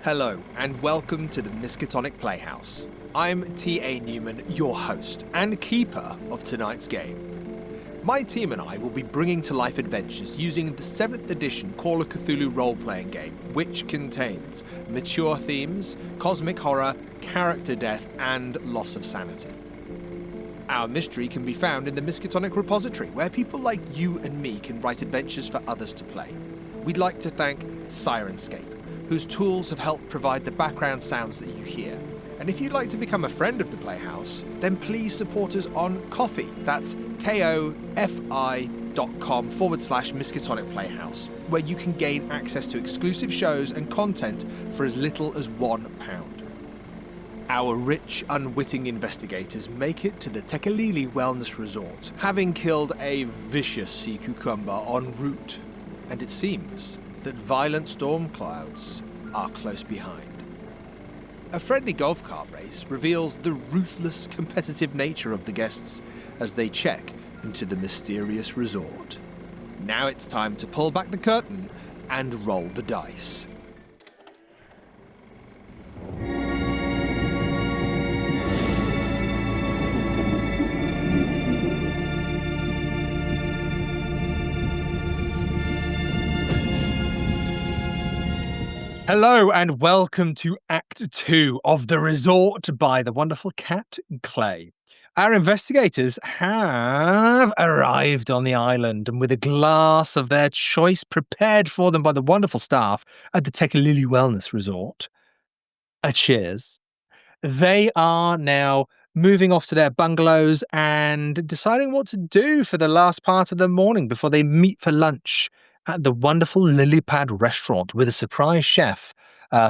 Hello, and welcome to the Miskatonic Playhouse. I'm T.A. Newman, your host and keeper of tonight's game. My team and I will be bringing to life adventures using the 7th edition Call of Cthulhu role-playing game, which contains mature themes, cosmic horror, character death, and loss of sanity. Our mystery can be found in the Miskatonic repository, where people like you and me can write adventures for others to play. We'd like to thank Sirenscape, whose tools have helped provide the background sounds that you hear. And if you'd like to become a friend of the Playhouse, then please support us on Ko-fi. That's kofi.com/Miskatonic Playhouse, where you can gain access to exclusive shows and content for as little as £1. Our rich, unwitting investigators make it to the Tekelili Wellness Resort, having killed a vicious sea cucumber en route. And it seems that violent storm clouds are close behind. A friendly golf cart race reveals the ruthless competitive nature of the guests as they check into the mysterious resort. Now it's time to pull back the curtain and roll the dice. Hello and welcome to Act 2 of The Resort by the wonderful Cat Clay. Our investigators have arrived on the island and with a glass of their choice prepared for them by the wonderful staff at the Tekelili Wellness Resort. A cheers. They are now moving off to their bungalows and deciding what to do for the last part of the morning before they meet for lunch at the wonderful Lilypad restaurant with a surprise chef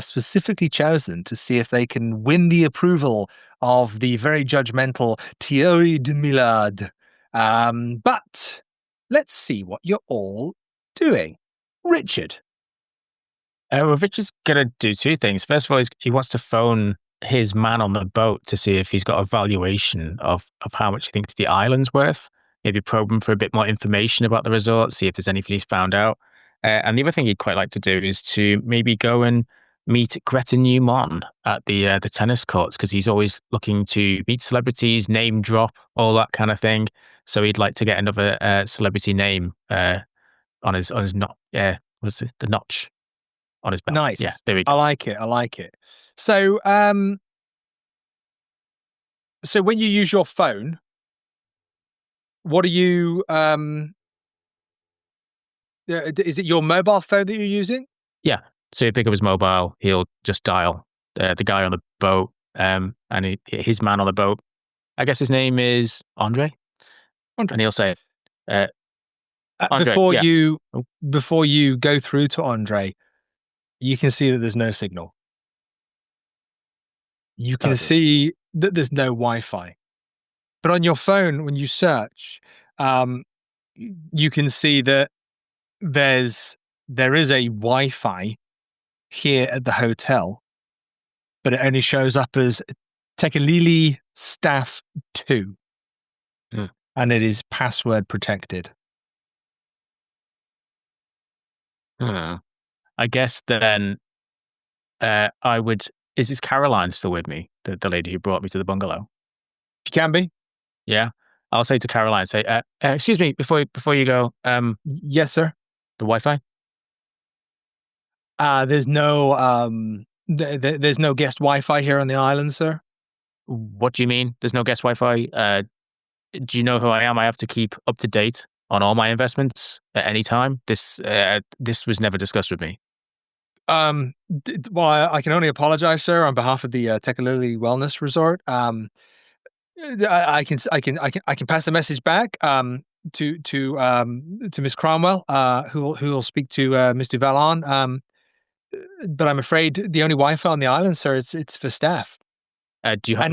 specifically chosen to see if they can win the approval of the very judgmental Thierri de Milliard. But let's see what you're all doing. Richard. Well, Richard's going to do two things. First of all, he wants to phone his man on the boat to see if he's got a valuation of how much he thinks the island's worth. Maybe probe him for a bit more information about the resort, see if there's anything he's found out. And the other thing he'd quite like to do is to maybe go and meet Newman at the tennis courts, because he's always looking to meet celebrities, name drop, all that kind of thing. So he'd like to get another celebrity name on his the notch on his belt. Nice. Yeah, there we go. I like it. So, so when you use your phone, what are you, is it your mobile phone that you're using? Yeah. So he'll pick up his mobile, he'll just dial the guy on the boat, and his man on the boat. I guess his name is Andre. And he'll say, Andre, before you go through to Andre, you can see that there's no signal. You can see that there's no Wi-Fi. But on your phone, when you search, you can see that there is a Wi-Fi here at the hotel, but it only shows up as Tekelili Staff 2. And it is password protected. I guess then is this Caroline still with me? The lady who brought me to the bungalow? She can be. Yeah. I'll say to Caroline, excuse me, before you go. Yes, sir. The Wi-Fi? There's no there's no guest Wi-Fi here on the island, sir. What do you mean? There's no guest Wi-Fi? Do you know who I am? I have to keep up to date on all my investments at any time. This was never discussed with me. Well, I can only apologize, sir, on behalf of the Tekelili Wellness Resort. I can pass the message back to Miss Cromwell, who will speak to Mr. Vallon. But I'm afraid the only Wi-Fi on the island, sir, it's for staff. Do you have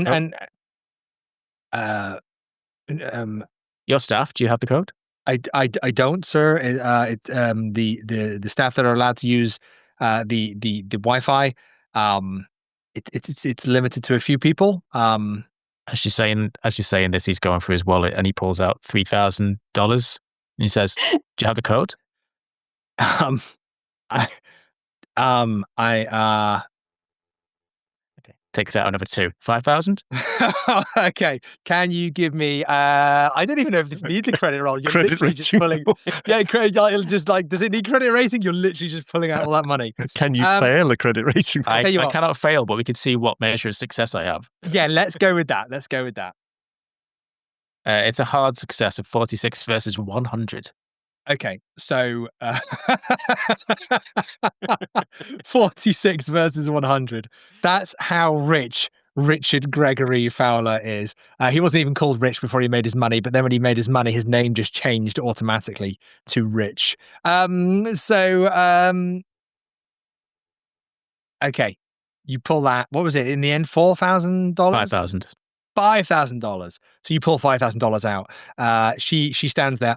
your staff? Do you have the code? I don't, sir. The staff that are allowed to use the Wi-Fi, it's limited to a few people. As you're saying this, he's going through his wallet and he pulls out $3,000 and he says, "Do you have the code?" takes out another 2. 5,000? Okay. Can you give me? I don't even know if this needs a credit roll. You're Credit literally just rating. pulling. Yeah, credit. Just like, does it need credit rating? You're literally just pulling out all that money. Can you fail a credit rating? I'll tell you I what. cannot fail, but we can see what measure of success I have. Yeah, let's go with that. Let's go with that. It's a hard success of 46 versus 100. Okay, so 46 versus 100. That's how rich Richard Gregory Fowler is. He wasn't even called Rich before he made his money, but then when he made his money, his name just changed automatically to Rich. Okay, you pull that. What was it in the end? $4,000? $5,000. $5,000. So you pull $5,000 out. She stands there.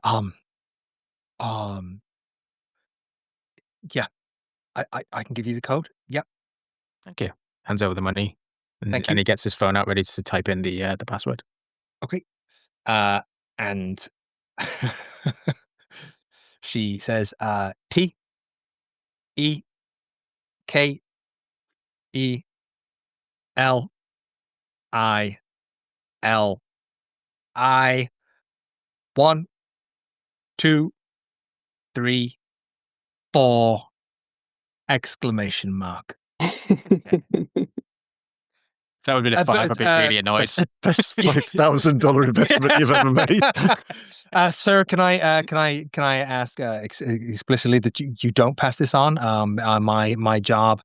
Yeah, I can give you the code. Yep. Thank you. Hands over the money. Thank you. And he gets his phone out ready to type in the password. Okay. And she says, T E K E L I L I 1, 2, 3, 4 exclamation mark. If that would have been a 5, I'd be really annoyed. Best $5,000 investment you've ever made. Sir, can I ask explicitly that you don't pass this on? My job.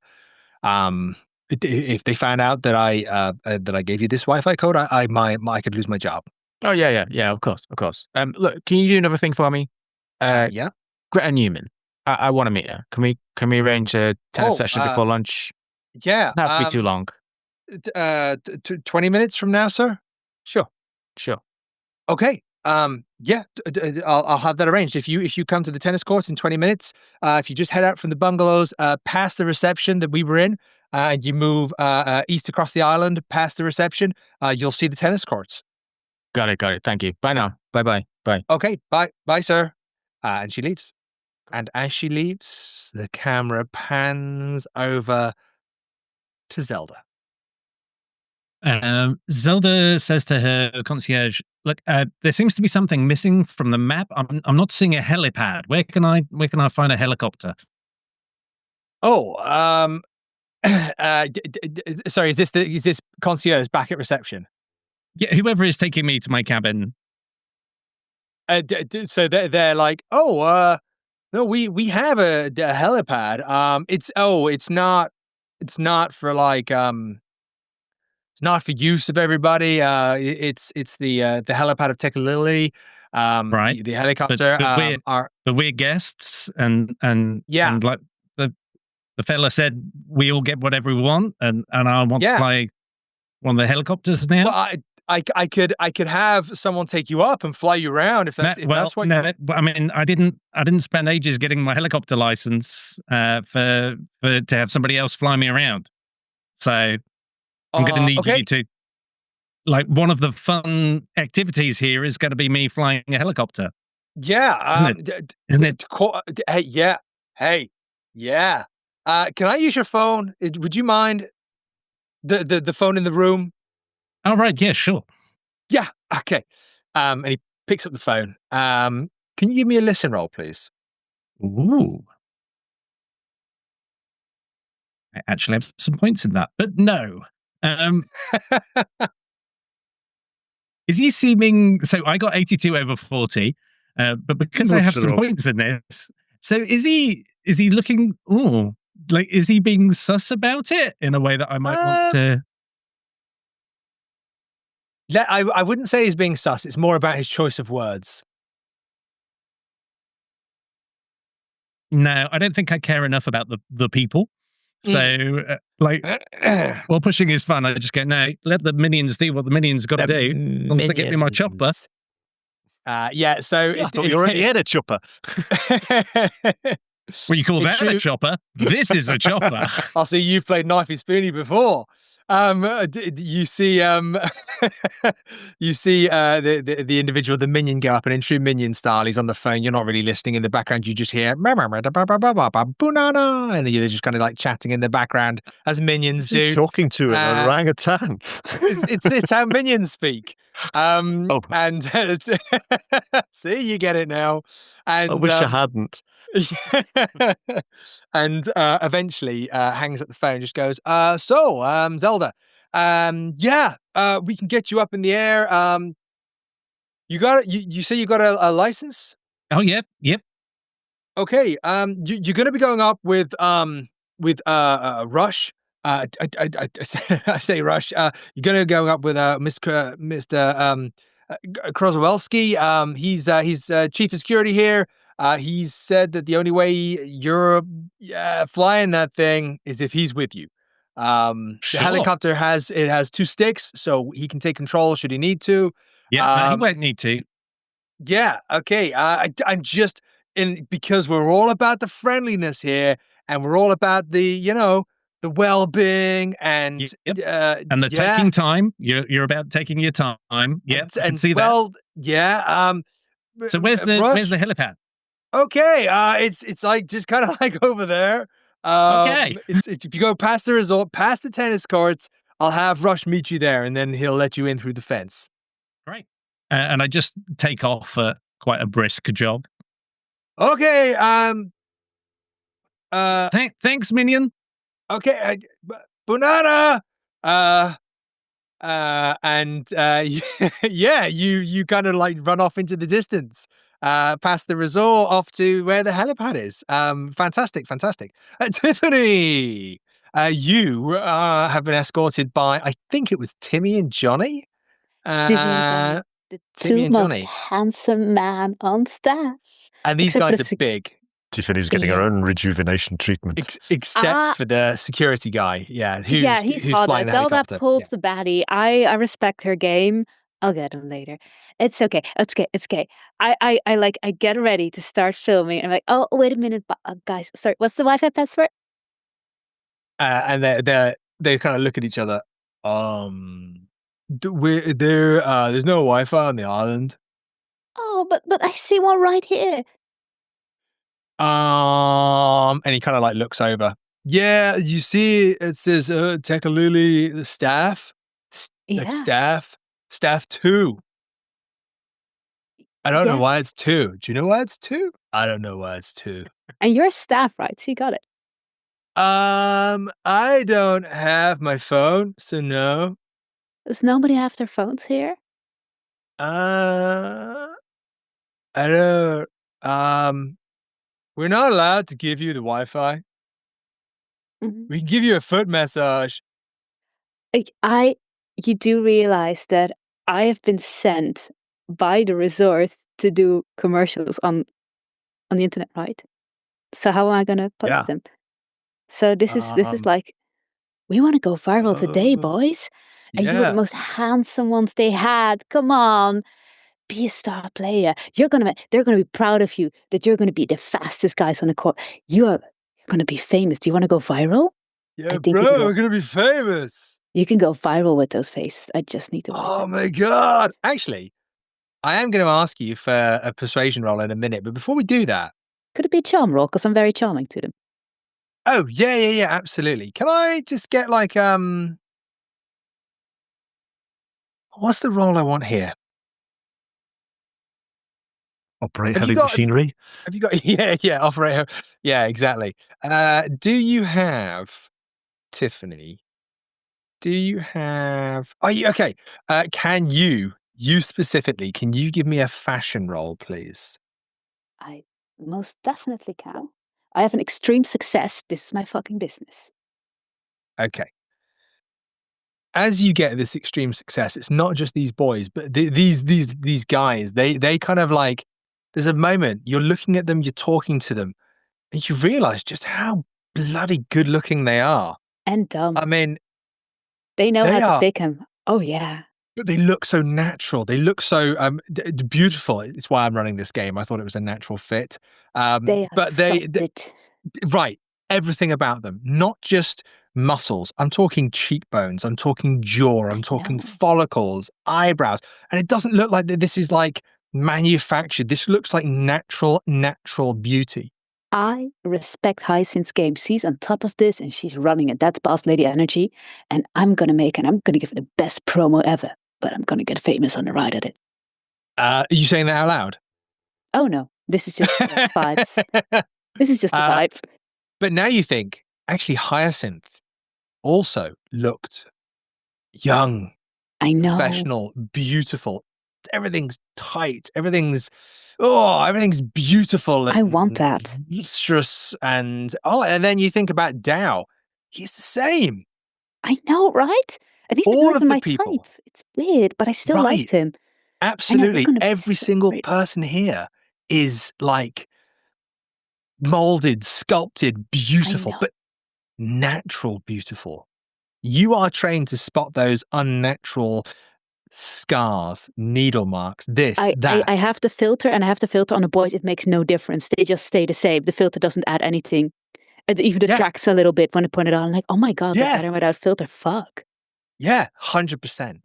If they found out that I gave you this Wi-Fi code, I could lose my job. Oh yeah. Of course. Look, can you do another thing for me? Yeah. Greta Newman. I want to meet her. Can we arrange a tennis session before lunch? Yeah. It doesn't have to be too long. 20 minutes from now, sir. Sure. Okay. Yeah. I'll have that arranged. If you come to the tennis courts in 20 minutes, if you just head out from the bungalows, past the reception that we were in, and you move east across the island, past the reception, you'll see the tennis courts. Got it. Thank you. Bye now. Bye. Okay. Bye, sir. And she leaves. And as she leaves, the camera pans over to Zelda. Zelda says to her concierge, "Look, there seems to be something missing from the map. I'm not seeing a helipad. Where can I find a helicopter?" Oh, sorry. Is this concierge back at reception? Yeah, whoever is taking me to my cabin. So they're like, oh, no, we have a helipad. It's not for like it's not for use of everybody. It's the helipad of Tekelili. Right. The helicopter. But we're guests, and yeah, and like the fella said, we all get whatever we want, and I want to fly one of the helicopters now. Well, I could have someone take you up and fly you around if that's what. No, I mean, I didn't spend ages getting my helicopter license to have somebody else fly me around. So I'm going to need you to, like, one of the fun activities here is going to be me flying a helicopter. Yeah, isn't it? Hey, yeah. Can I use your phone? Would you mind the phone in the room? Oh, right. Yeah, sure. Yeah. Okay. And he picks up the phone. Can you give me a listen roll, please? Ooh. I actually have some points in that, but no. Is he seeming... So I got 82 over 40, but because I have some points in this, so is he looking... Ooh, like, is he being sus about it in a way that I might want to... I wouldn't say he's being sus. It's more about his choice of words. No, I don't think I care enough about the people. So, while pushing is fun, I just go, no, let the minions do what the minions got to do. As long as they get me my chopper. Yeah, so... I thought you already had a chopper. Well, you call that a chopper? This is a chopper. I'll see you've played Knifey Spoony before. You see, you see the individual, the minion go up, and in true minion style, he's on the phone. You're not really listening. In the background, you just hear "Banana," and they're just kind of like chatting in the background as minions do. Talking to an orangutan. It's how minions speak. And see, you get it now. And I wish I hadn't. And eventually hangs up the phone and just goes, Zelda, we can get you up in the air. You got you say you got a license? Oh, yep. Okay. You're going to be going up with Rush. I say Rush. You're going to go up with Mr. Krozowski. He's chief of security here. He's said that the only way you're flying that thing is if he's with you. The helicopter has 2 sticks, so he can take control should he need to. Yeah, he won't need to. Yeah. Okay. I'm just because we're all about the friendliness here, and we're all about the well-being and the taking time. You're about taking your time. Yep, I can see that. Yeah. So where's the helipad? Okay. It's like just kind of like over there. Okay. It's if you go past the resort, past the tennis courts, I'll have Rush meet you there, and then he'll let you in through the fence. Great. And I just take off quite a brisk jog. Okay. Thanks, minion. Okay. Banana. You kind of like run off into the distance, past the resort, off to where the helipad is. Fantastic. Tifanni, you have been escorted by, I think it was Timmy and Johnny. Timmy and Johnny, the two most handsome men on staff. And these guys are big. Tiffany's getting her own rejuvenation treatment. Except for the security guy. Yeah, he's hot. Zelda pulled the baddie. I respect her game. I'll get him later. It's okay. I get ready to start filming. I'm like, oh, wait a minute, guys. Sorry, what's the Wi-Fi password? And they kind of look at each other. There's no Wi-Fi on the island. Oh, but I see one right here. And he kind of like looks over. Yeah, you see, it says Tekelili staff. Like staff 2. I don't know why it's 2. Do you know why it's 2? I don't know why it's 2. And you're staff, right? So you got it. I don't have my phone, so no. Does nobody have their phones here? I don't. We're not allowed to give you the Wi-Fi. Mm-hmm. We can give you a foot massage. You do realize that I have been sent by the resort to do commercials on the internet, right? So how am I going to put them? So this is like, we want to go viral today, boys. And you were the most handsome ones they had. Come on. Be a star player. They're gonna be proud of you that you're gonna be the fastest guys on the court. You're gonna be famous. Do you want to go viral? Yeah, bro, we're gonna be famous. You can go viral with those faces. I just need to. Oh my god! Actually, I am going to ask you for a persuasion roll in a minute, but before we do that, could it be a charm roll? Because I'm very charming to them. Oh yeah, absolutely. Can I just get like what's the role I want here? Operate heavy machinery. Have you got? Yeah. Operate. Yeah, exactly. Do you have Tifanni? Do you have? Are you okay? Can you specifically? Can you give me a fashion roll, please? I most definitely can. I have an extreme success. This is my fucking business. Okay. As you get this extreme success, it's not just these boys, but these guys. They kind of like. There's a moment you're looking at them, you're talking to them, and you realize just how bloody good looking they are. And dumb. I mean, they know how to pick him. Oh yeah. But they look so natural. They look so beautiful. It's why I'm running this game. I thought it was a natural fit. They right. Everything about them, not just muscles. I'm talking cheekbones. I'm talking jaw. I'm talking follicles, eyebrows. And it doesn't look like this is like manufactured. This looks like natural beauty. I respect Hyacinth's game. She's on top of this and she's running it. That's boss lady energy. And I'm going to give it the best promo ever. But I'm going to get famous on the ride at it. Are you saying that out loud? Oh, no. This is just vibes. This is just a vibe. But now you think, actually, Hyacinth also looked young. I know. Professional, beautiful. Everything's tight. Everything's beautiful. I want that. Lustrous and then you think about Dao. He's the same. I know, right? And he's all not of even the my people. type. It's weird, but I still liked him. Absolutely. Every single person here is like molded, sculpted, beautiful, but natural beautiful. You are trained to spot those unnatural scars, needle marks, that. I have the filter, and I have the filter on the boys. It makes no difference. They just stay the same. The filter doesn't add anything. It even detracts a little bit when I put it on. I'm like, oh my God, they're better without filter. Fuck. Yeah, 100%.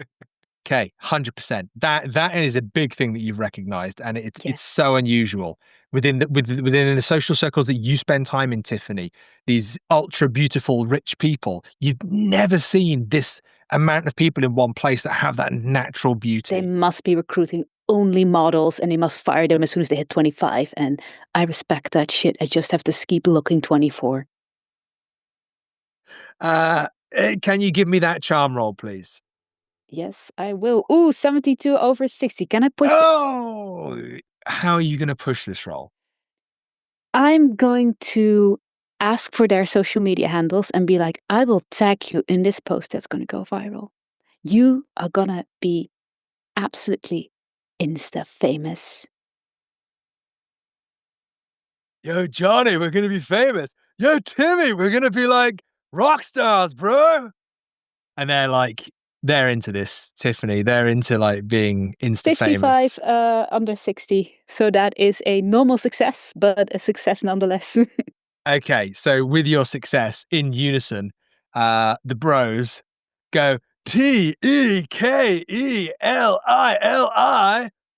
Okay, 100%. That is a big thing that you've recognized, and it's so unusual within the social circles that you spend time in, Tifanni. These ultra beautiful, rich people. You've never seen this amount of people in one place that have that natural beauty. They must be recruiting only models, and they must fire them as soon as they hit 25. And I respect that shit. I just have to keep looking 24. Can you give me that charm roll, please? Yes, I will. Ooh, 72 over 60. Can I push it? How are you going to push this roll? I'm going to ask for their social media handles and be like, I will tag you in this post that's going to go viral. You are going to be absolutely Insta famous. Yo, Johnny, we're going to be famous. Yo, Timmy, we're going to be like rock stars, bro. And they're into this, Tifanni. They're into like being Insta 55 famous. Under 60. So that is a normal success, but a success nonetheless. Okay, so with your success in unison, the bros go TEKELILI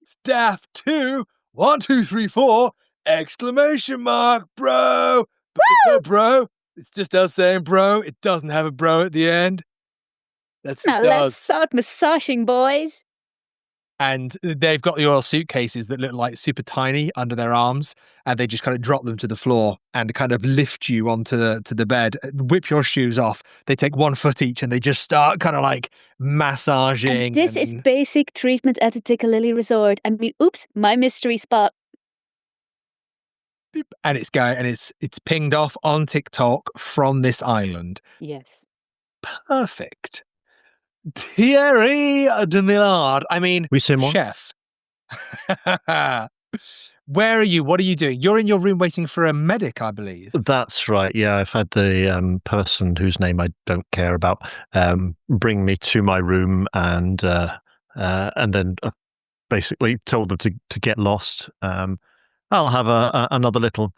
staff 2 1 2 3 4 exclamation mark, bro. But there's no bro. It's just us saying bro. It doesn't have a bro at the end. That's just let's start massaging, boys. And they've got the oil suitcases that look like super tiny under their arms, and they just kind of drop them to the floor and kind of lift you onto the bed, whip your shoes off. They take 1 foot each and they just start kind of like massaging. And this is basic treatment at the Tekelili Resort. I mean, oops, my mystery spot. And it's going, and it's pinged off on TikTok from this island. Yes. Perfect. Thierri de Milliard. I mean, chef. Where are you? What are you doing? You're in your room waiting for a medic, I believe. That's right. Yeah, I've had the person whose name I don't care about bring me to my room, and then basically told them to get lost. I'll have another little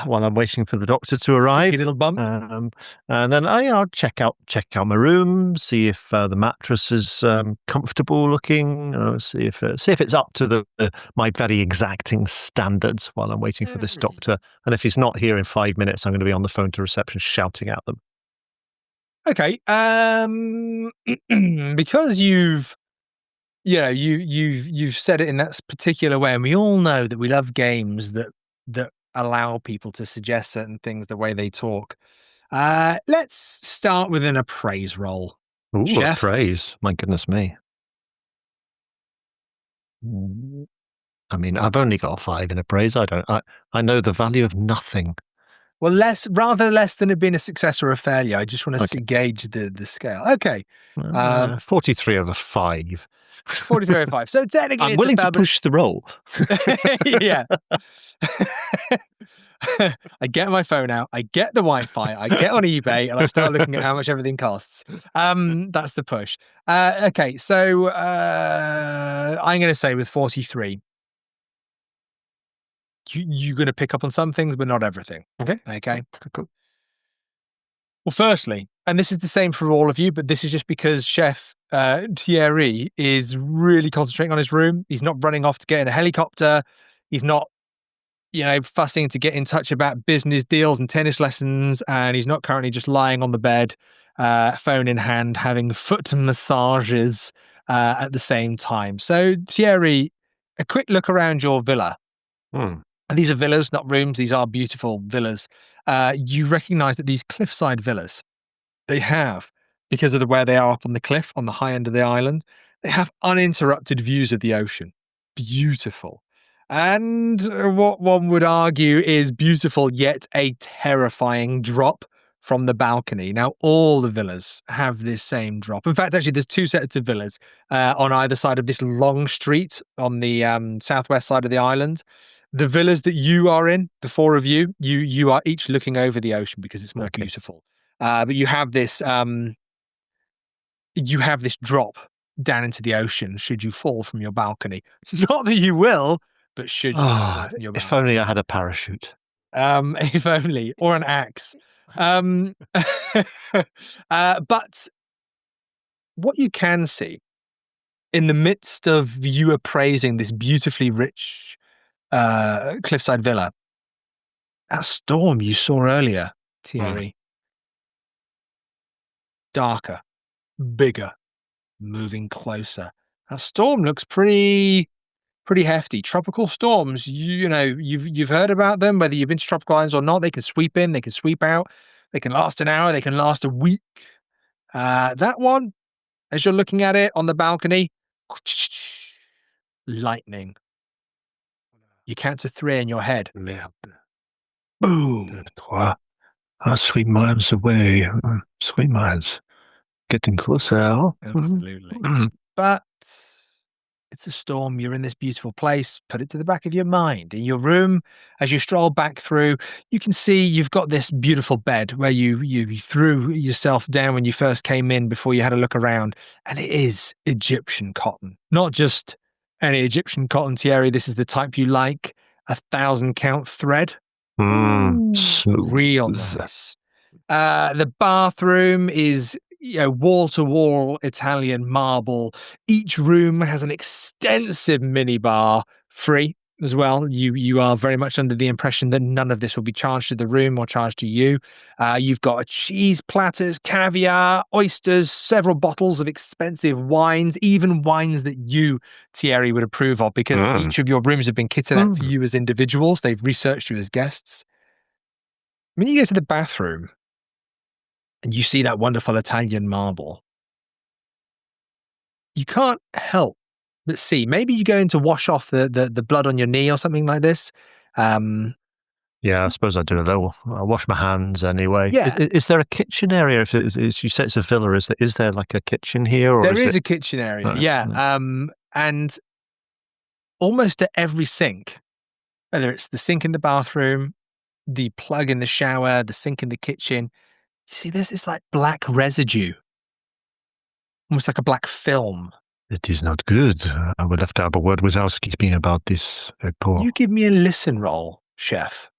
while I'm waiting for the doctor to arrive. A little bump, and then I'll check out my room, see if the mattress is comfortable looking, see if it's up to my very exacting standards while I'm waiting for this doctor. And if he's not here in 5 minutes, I'm going to be on the phone to reception shouting at them. Okay, because you've said it in that particular way, and we all know that we love games that allow people to suggest certain things the way they talk. Let's start with an appraise roll. Ooh, Chef. Appraise! My goodness me. I mean, I've only got a 5 in appraise. I know the value of nothing. Well, rather less than it being a success or a failure. I just want to gauge the scale. Okay. 43 over 5. 43 over 5. So technically, I'm willing to push the roll. Yeah. I get my phone out, I get the Wi-Fi, I get on eBay, and I start looking at how much everything costs. That's the push. Okay, so I'm going to say with 43, you're going to pick up on some things, but not everything. Okay. Okay. Cool. Well, firstly, and this is the same for all of you, but this is just because Chef Thierri is really concentrating on his room. He's not running off to get in a helicopter. He's not, fussing to get in touch about business deals and tennis lessons. And he's not currently just lying on the bed, phone in hand, having foot massages at the same time. So, Thierri, a quick look around your villa. And these are villas, not rooms. These are beautiful villas. You recognize that these cliffside villas, they have, because of where they are up on the cliff, on the high end of the island, they have uninterrupted views of the ocean. Beautiful. And what one would argue is beautiful, yet a terrifying drop from the balcony. Now, all the villas have this same drop. In fact, actually, there's two sets of villas on either side of this long street on the southwest side of the island. The villas that you are in, the four of you, you are each looking over the ocean because it's more beautiful. But you have this drop down into the ocean should you fall from your balcony. Not that you will, but should you fall from your balcony. If only I had a parachute. If only, or an axe. But what you can see in the midst of you appraising this beautifully rich cliffside villa, that storm you saw earlier, Thierri, darker, bigger, moving closer. That storm looks pretty hefty. Tropical storms, you've heard about them, whether you've been to tropical islands or not. They can sweep in, they can sweep out, they can last an hour, they can last a week. That one, as you're looking at it on the balcony, lightning. You count to 3 in your head. Merde. Boom. 3. 3 miles away. 3 miles. Getting closer. Absolutely. But it's a storm. You're in this beautiful place. Put it to the back of your mind. In your room, as you stroll back through, you can see you've got this beautiful bed where you threw yourself down when you first came in before you had a look around. And it is Egyptian cotton. Not just any Egyptian cotton, Thierri. This is the type you like. 1,000 count thread. Real nice. The bathroom is wall-to-wall Italian marble. Each room has an extensive minibar, free as well. You are very much under the impression that none of this will be charged to the room or charged to you. You've got cheese platters, caviar, oysters, several bottles of expensive wines, even wines that you, Thierri, would approve of, because each of your rooms have been kitted out for you as individuals. They've researched you as guests. When you go to the bathroom, and you see that wonderful Italian marble, you can't help but see. Maybe you go in to wash off the blood on your knee or something like this. Yeah, I suppose I do. I'll wash my hands anyway. Yeah. Is there a kitchen area? If you said it's a villa, is there like a kitchen here? Or there is a kitchen area, and almost at every sink, whether it's the sink in the bathroom, the plug in the shower, the sink in the kitchen, you see there's this like black residue, almost like a black film. It is not good. I will have to have a word with housekeeping about this. Poor. You give me a listen roll, chef.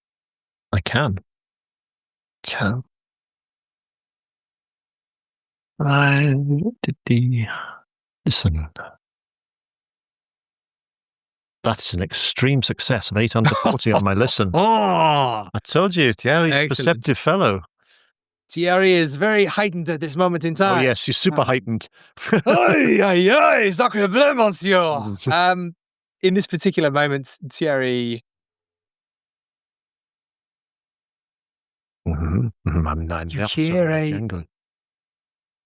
I can. Listen. That's an extreme success of 840 on my listen. I told you, Thierry's a perceptive fellow. Thierri is very heightened at this moment in time. Oh, yes, he's super heightened. Sacre bleu, monsieur. In this particular moment, Thierri... You hear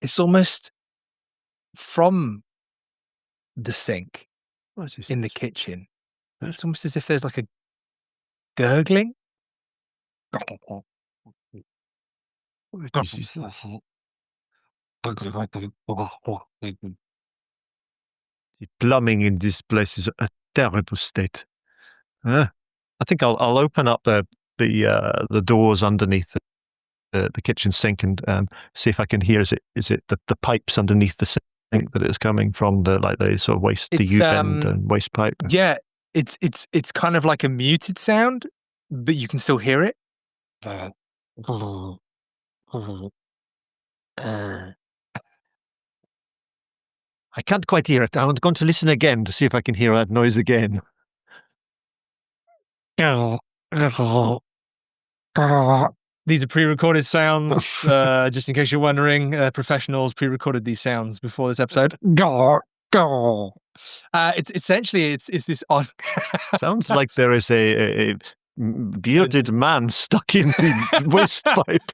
it's almost from the sink in the kitchen. It's almost as if there's like a gurgling. The plumbing in this place is a terrible state. I think I'll open up the doors underneath the kitchen sink and see if I can hear. Is it the pipes underneath the sink that it's coming from, the sort of waste, the U-bend and waste pipe? Yeah, it's kind of like a muted sound, but you can still hear it. I can't quite hear it. I'm going to listen again to see if I can hear that noise again. These are pre-recorded sounds, just in case you're wondering. Professionals pre-recorded these sounds before this episode. It's essentially it's this on. Sounds like there is a bearded man stuck in the waste pipe.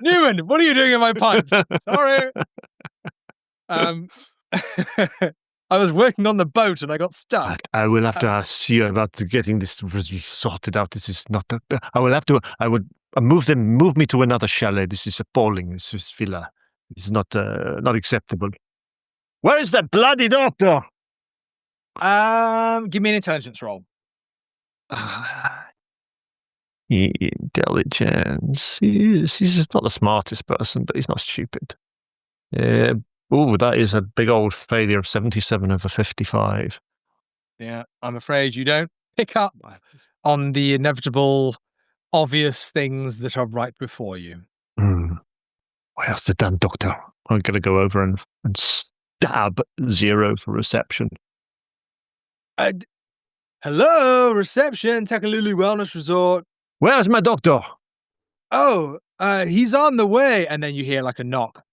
Newman, what are you doing in my pipes? Sorry. I was working on the boat and I got stuck. I will have to ask you about getting this sorted out. This is not. I would move me to another chalet. This is appalling. This villa is not acceptable. Where is that bloody doctor? Give me an intelligence roll. Intelligence. He's not the smartest person, but he's not stupid. That is a big old failure of 77 over 55. Yeah, I'm afraid you don't pick up on the inevitable, obvious things that are right before you. Where's the damn doctor? I'm going to go over and stab 0 for reception. Hello, reception, Tekelili Wellness Resort. Where's my doctor? Oh, he's on the way. And then you hear like a knock.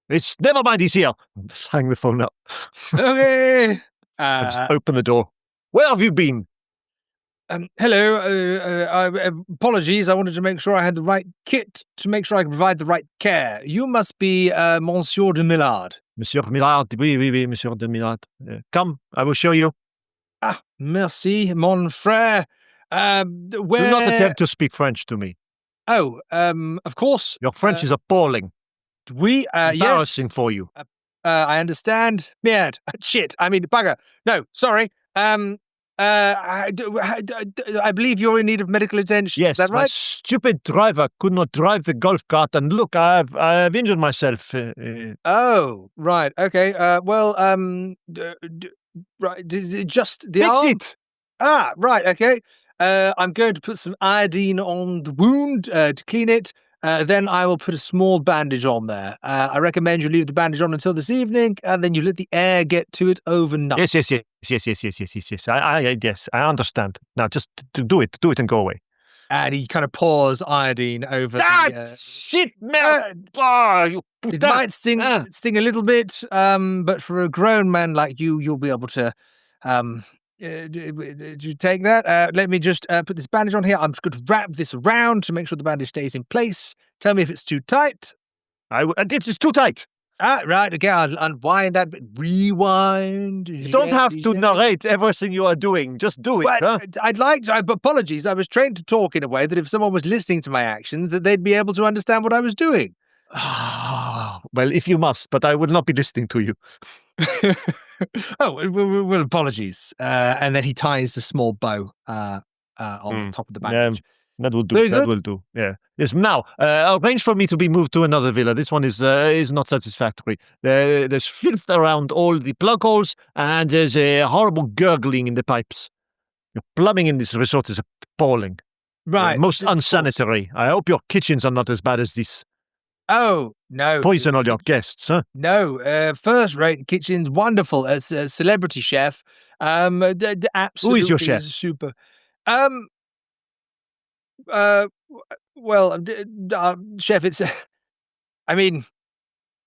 It's never mind, he's here. Just hang the phone up. Okay. I just open the door. Where have you been? Hello. Apologies. I wanted to make sure I had the right kit to make sure I could provide the right care. You must be Monsieur de Milliard. Monsieur Milliard. Oui, Monsieur de Milliard. Come, I will show you. Ah, merci, mon frère. Where... Do not attempt to speak French to me. Oh, of course. Your French is appalling. Embarrassing yes. for you. I understand. Merde. Shit. I mean, bugger. No, sorry. I believe you're in need of medical attention. Yes, is that right? My stupid driver could not drive the golf cart, and look, I've injured myself. Oh, right. Okay. Right. Just the Fix arm. it. Ah, right. Okay. I'm going to put some iodine on the wound to clean it. Then I will put a small bandage on there. I recommend you leave the bandage on until this evening, and then you let the air get to it overnight. Yes. I understand. Now, just do it and go away. And he kind of pours iodine over shit, man! It might sting a little bit, but for a grown man like you, you'll be able to take that. Let me just put this bandage on here. I'm just going to wrap this around to make sure the bandage stays in place. Tell me if it's too tight. It is too tight. Ah, right. Okay, I'll unwind that bit. Rewind. You don't have to narrate everything you are doing. Just do it. Well, apologies. I was trained to talk in a way that if someone was listening to my actions, that they'd be able to understand what I was doing. Well, if you must, but I will not be listening to you. Well, apologies. And then he ties a small bow on the top of the bandage. That will do. That will do. Yeah. Yes. Now, arrange for me to be moved to another villa. This one is not satisfactory. There's filth around all the plug holes, and there's a horrible gurgling in the pipes. The plumbing in this resort is appalling. Right. Most unsanitary. I hope your kitchens are not as bad as this. Oh, no. Poison all your guests, huh? No. First-rate kitchens, wonderful. As a celebrity chef. Absolutely. Who is your chef? Super. Chef, it's... I mean,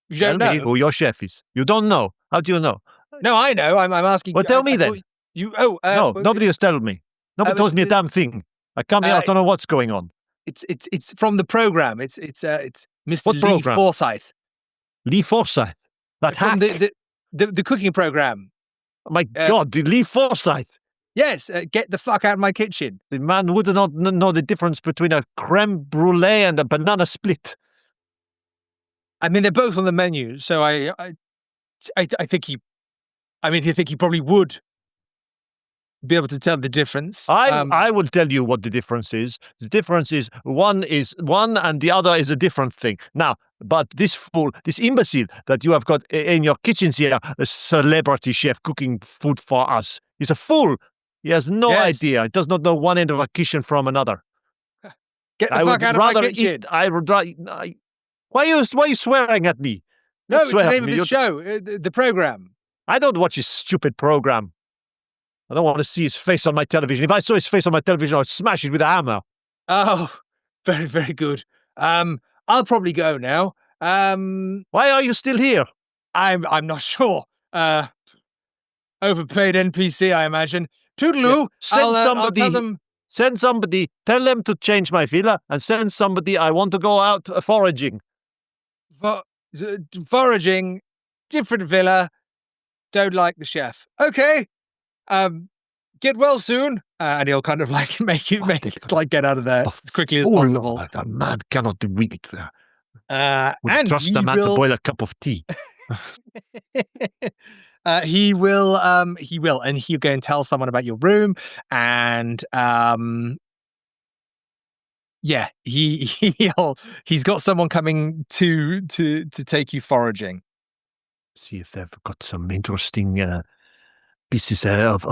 you don't know. Who your chef is. You don't know. How do you know? No, I know. I'm asking... Well, tell me then. No, nobody has told me. Nobody tells me a damn thing. I come here, I don't know what's going on. It's from the program. It's Mr. What Lee program? Forsyth. Lee Forsyth? That hack? The cooking program. My God, Lee Forsyth. Yes, get the fuck out of my kitchen. The man would not know the difference between a creme brulee and a banana split. I mean, they're both on the menu, so I think he probably would be able to tell the difference. I will tell you what the difference is. The difference is one and the other is a different thing. Now, but this fool, this imbecile that you have got in your kitchens here, a celebrity chef cooking food for us, he's a fool. He has no idea. He does not know one end of a kitchen from another. Get the fuck out of my kitchen. Why are you swearing at me? No, it's the name of his show, the program. I don't watch his stupid program. I don't want to see his face on my television. If I saw his face on my television, I'd smash it with a hammer. Oh, very, very good. I'll probably go now. Why are you still here? I'm not sure. Overpaid NPC, I imagine. Toodaloo. Yeah. I'll tell them. Send somebody. Tell them to change my villa, and send somebody. I want to go out foraging. Foraging, different villa. Don't like the chef. Okay. Get well soon. And he'll kind of like make it like get out of there as quickly as possible. A man cannot do it. And trust a man to boil a cup of tea. He will, and he'll go and tell someone about your room, and yeah, he's got someone coming to take you foraging. See if they've got some interesting pieces of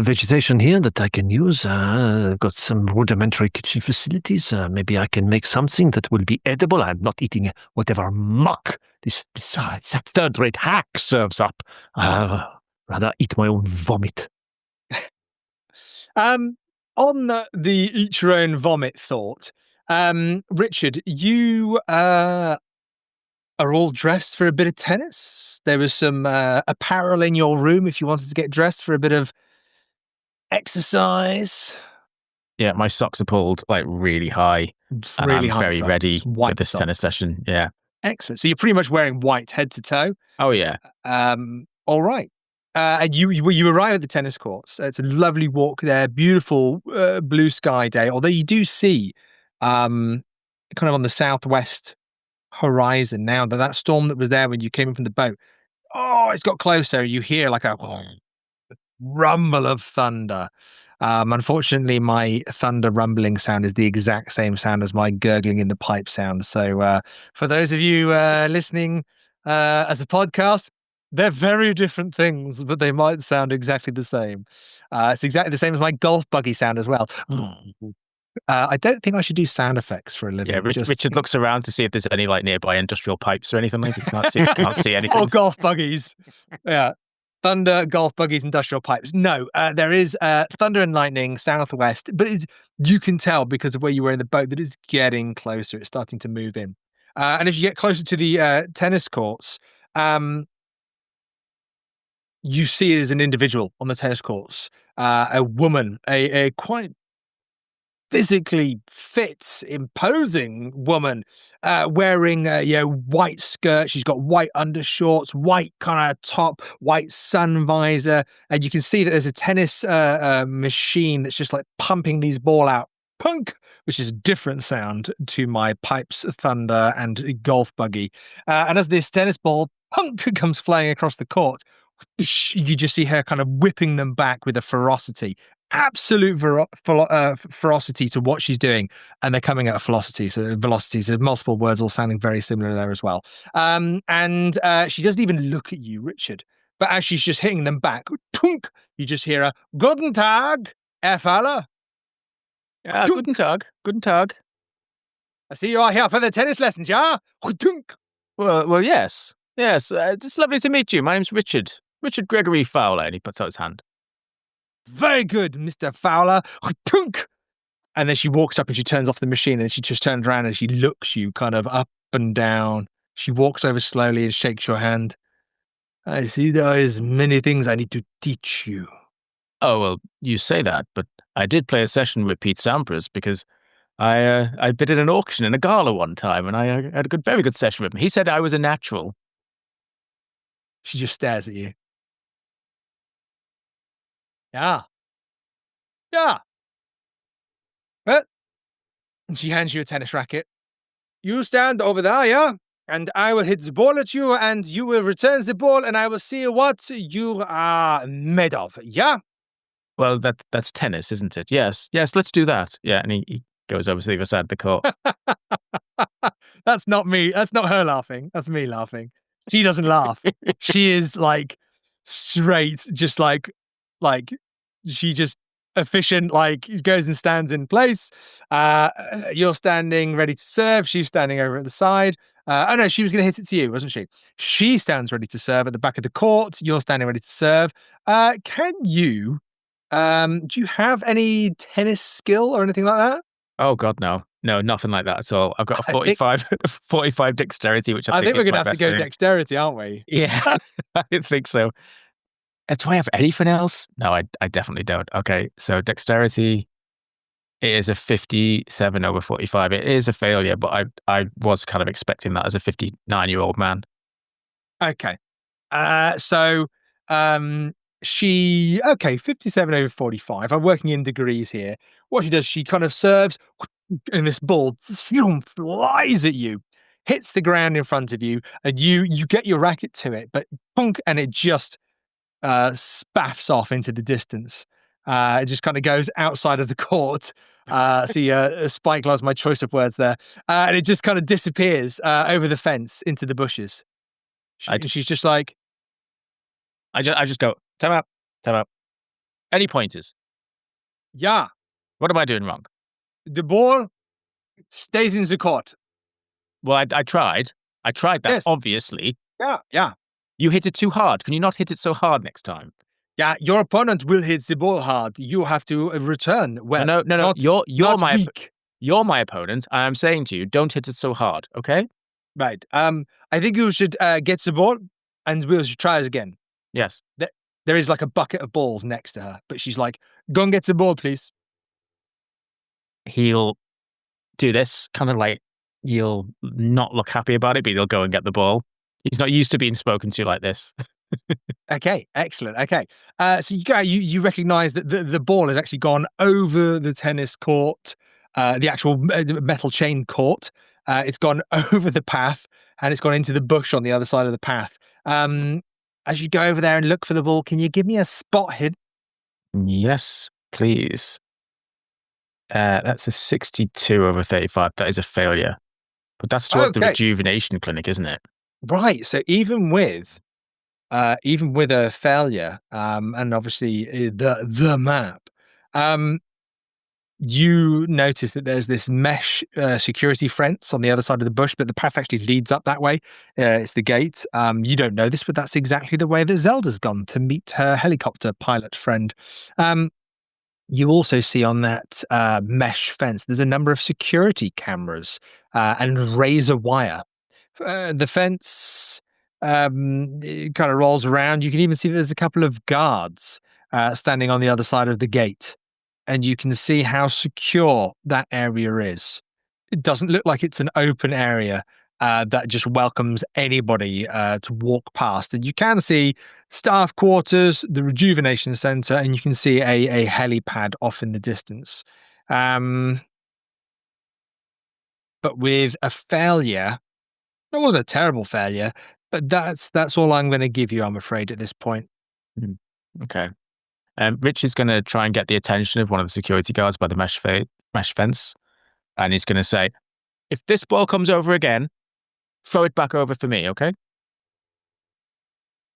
vegetation here that I can use. Got some rudimentary kitchen facilities. Maybe I can make something that will be edible. I'm not eating whatever muck this third-rate hack serves up. Rather eat my own vomit. On the eat your own vomit thought, Richard, you are all dressed for a bit of tennis. There was some apparel in your room if you wanted to get dressed for a bit of exercise. Yeah, my socks are pulled like really high. And I'm very socks, ready white for this tennis socks. session. Yeah. Excellent. So you're pretty much wearing white head to toe. Oh, yeah. All right. And you arrive at the tennis courts. It's a lovely walk there, beautiful blue sky day. Although you do see, kind of on the southwest horizon now, that storm that was there when you came in from the boat. Oh, it's got closer. You hear like a rumble of thunder. Unfortunately, my thunder rumbling sound is the exact same sound as my gurgling in the pipe sound. So for those of you listening as a podcast, they're very different things, but they might sound exactly the same. It's exactly the same as my golf buggy sound as well. I don't think I should do sound effects for a living. Yeah, Richard looks around to see if there's any like nearby industrial pipes or anything like that. Can't see anything. Or golf buggies. Yeah. Thunder, golf buggies, industrial pipes. No, there is thunder and lightning southwest, but you can tell because of where you were in the boat that it's getting closer. It's starting to move in. And as you get closer to the tennis courts, you see as an individual on the tennis courts, a woman, a quite physically fit, imposing woman, wearing a white skirt. She's got white undershorts, white kind of top, white sun visor, and you can see that there's a tennis machine that's just like pumping these ball out, punk, which is a different sound to my pipes, thunder, and golf buggy. And as this tennis ball punk comes flying across the court, you just see her kind of whipping them back with a ferocity. Absolute ferocity to what she's doing, and they're coming at a velocity. So velocities of multiple words, all sounding very similar there as well. And she doesn't even look at you, Richard. But as she's just hitting them back, tunk, you just hear a "Guten Tag, Herr Fowler." Yeah, guten Tag, guten Tag. I see you are here for the tennis lessons, yeah? Tunk. Well, yes. It's lovely to meet you. My name's Richard Gregory Fowler, and he puts out his hand. Very good, Mr. Fowler. Tunk. And then she walks up and she turns off the machine, and she just turns around and she looks you kind of up and down. She walks over slowly and shakes your hand. I see there is many things I need to teach you. Oh, well, you say that, but I did play a session with Pete Sampras because I bid at an auction in a gala one time, and I had a very good session with him. He said I was a natural. She just stares at you. Yeah. Well, and she hands you a tennis racket. You stand over there, yeah? And I will hit the ball at you, and you will return the ball, and I will see what you are made of, yeah? Well, that's tennis, isn't it? Yes, let's do that. Yeah, and he goes over to the other side of the court. That's not me. That's not her laughing. That's me laughing. She doesn't laugh. She is like straight, just like she just efficient, like goes and stands in place. You're standing ready to serve. She's standing over at the side. Oh no, she was going to hit it to you, wasn't she? She stands ready to serve at the back of the court. You're standing ready to serve. Can you? Do you have any tennis skill or anything like that? Oh God, no, nothing like that at all. I've got a 45 dexterity, which I think we're is going to my have to best go thing. dexterity, aren't we? Yeah, I think so. Do I have anything else? No, I definitely don't. Okay, so dexterity. It is a 57 over 45. It is a failure, but I was kind of expecting that as a 59-year-old man. Okay. So she 57 over 45. I'm working in degrees here. What she does, she kind of serves, and this ball flies at you, hits the ground in front of you, and you get your racket to it, but punk, and it just spaffs off into the distance. It just kind of goes outside of the court. Spike loves my choice of words there. And it just kind of disappears over the fence into the bushes. She's just like, I just go, time out. Any pointers? yeah, What am I doing wrong? the ball stays in the court. Well, I tried. I tried that, Yes. obviously. Yeah. You hit it too hard. Can you not hit it so hard next time? Yeah, your opponent will hit the ball hard. You have to return. Well, No. You're weak. You're my opponent, and I'm saying to you, don't hit it so hard, okay? Right. I think you should get the ball, and we'll try it again. Yes. There is like a bucket of balls next to her, but she's like, "Go and get the ball, please." He'll do this, kind of like he'll not look happy about it, but he'll go and get the ball. He's not used to being spoken to like this. Okay, excellent. Okay, so you recognise that the ball has actually gone over the tennis court, the actual metal chain court. It's gone over the path, and it's gone into the bush on the other side of the path. As you go over there and look for the ball, can you give me a spot hit? Yes, please. That's a 62 over 35. That is a failure. But that's towards the rejuvenation clinic, isn't it? Right. So even with a failure, and obviously the map, you notice that there's this mesh security fence on the other side of the bush, but the path actually leads up that way. It's the gate. You don't know this, but that's exactly the way that Zelda's gone to meet her helicopter pilot friend. You also see on that mesh fence, there's a number of security cameras and razor wire. The fence it kind of rolls around. You can even see there's a couple of guards standing on the other side of the gate. And you can see how secure that area is. It doesn't look like it's an open area that just welcomes anybody to walk past. And you can see staff quarters, the rejuvenation center, and you can see a helipad off in the distance. But with a failure, it wasn't a terrible failure, but that's all I'm going to give you, I'm afraid, at this point. Okay. Rich is going to try and get the attention of one of the security guards by the mesh fence, and he's going to say, "If this ball comes over again, throw it back over for me, okay?"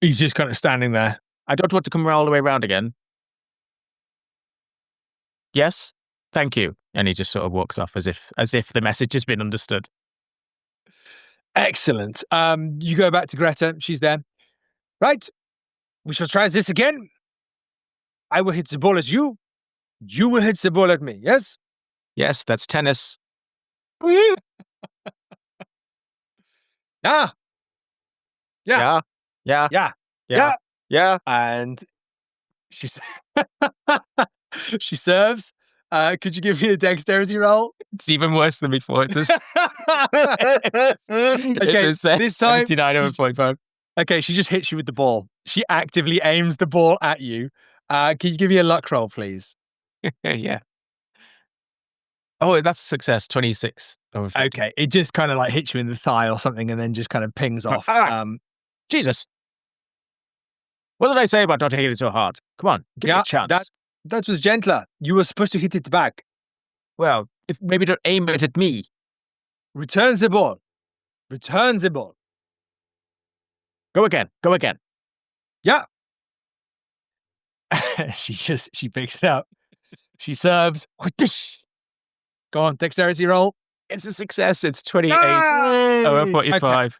He's just kind of standing there. I don't want to come all the way around again. Yes, thank you. And he just sort of walks off as if the message has been understood. Excellent. You go back to Greta. She's there. Right. We shall try this again. I will hit the ball at you. You will hit the ball at me. Yes? Yes, that's tennis. Yeah. And she serves. Could you give me a dexterity roll? It's even worse than before. It's okay, this time 79 over 45. Okay, she just hits you with the ball. She actively aims the ball at you. Can you give me a luck roll, please? Yeah. Oh, that's a success. 26 over 50. Okay, it just kind of like hits you in the thigh or something, and then just kind of pings off. Jesus. What did I say about not hitting it so hard? Come on, give me a chance. That was gentler. You were supposed to hit it back. Well, if maybe don't aim it at me. Return the ball. Return the ball. Go again. Yeah. She picks it up. She serves. Go on, dexterity roll. It's a success. It's 28 Yay! over 45. Okay.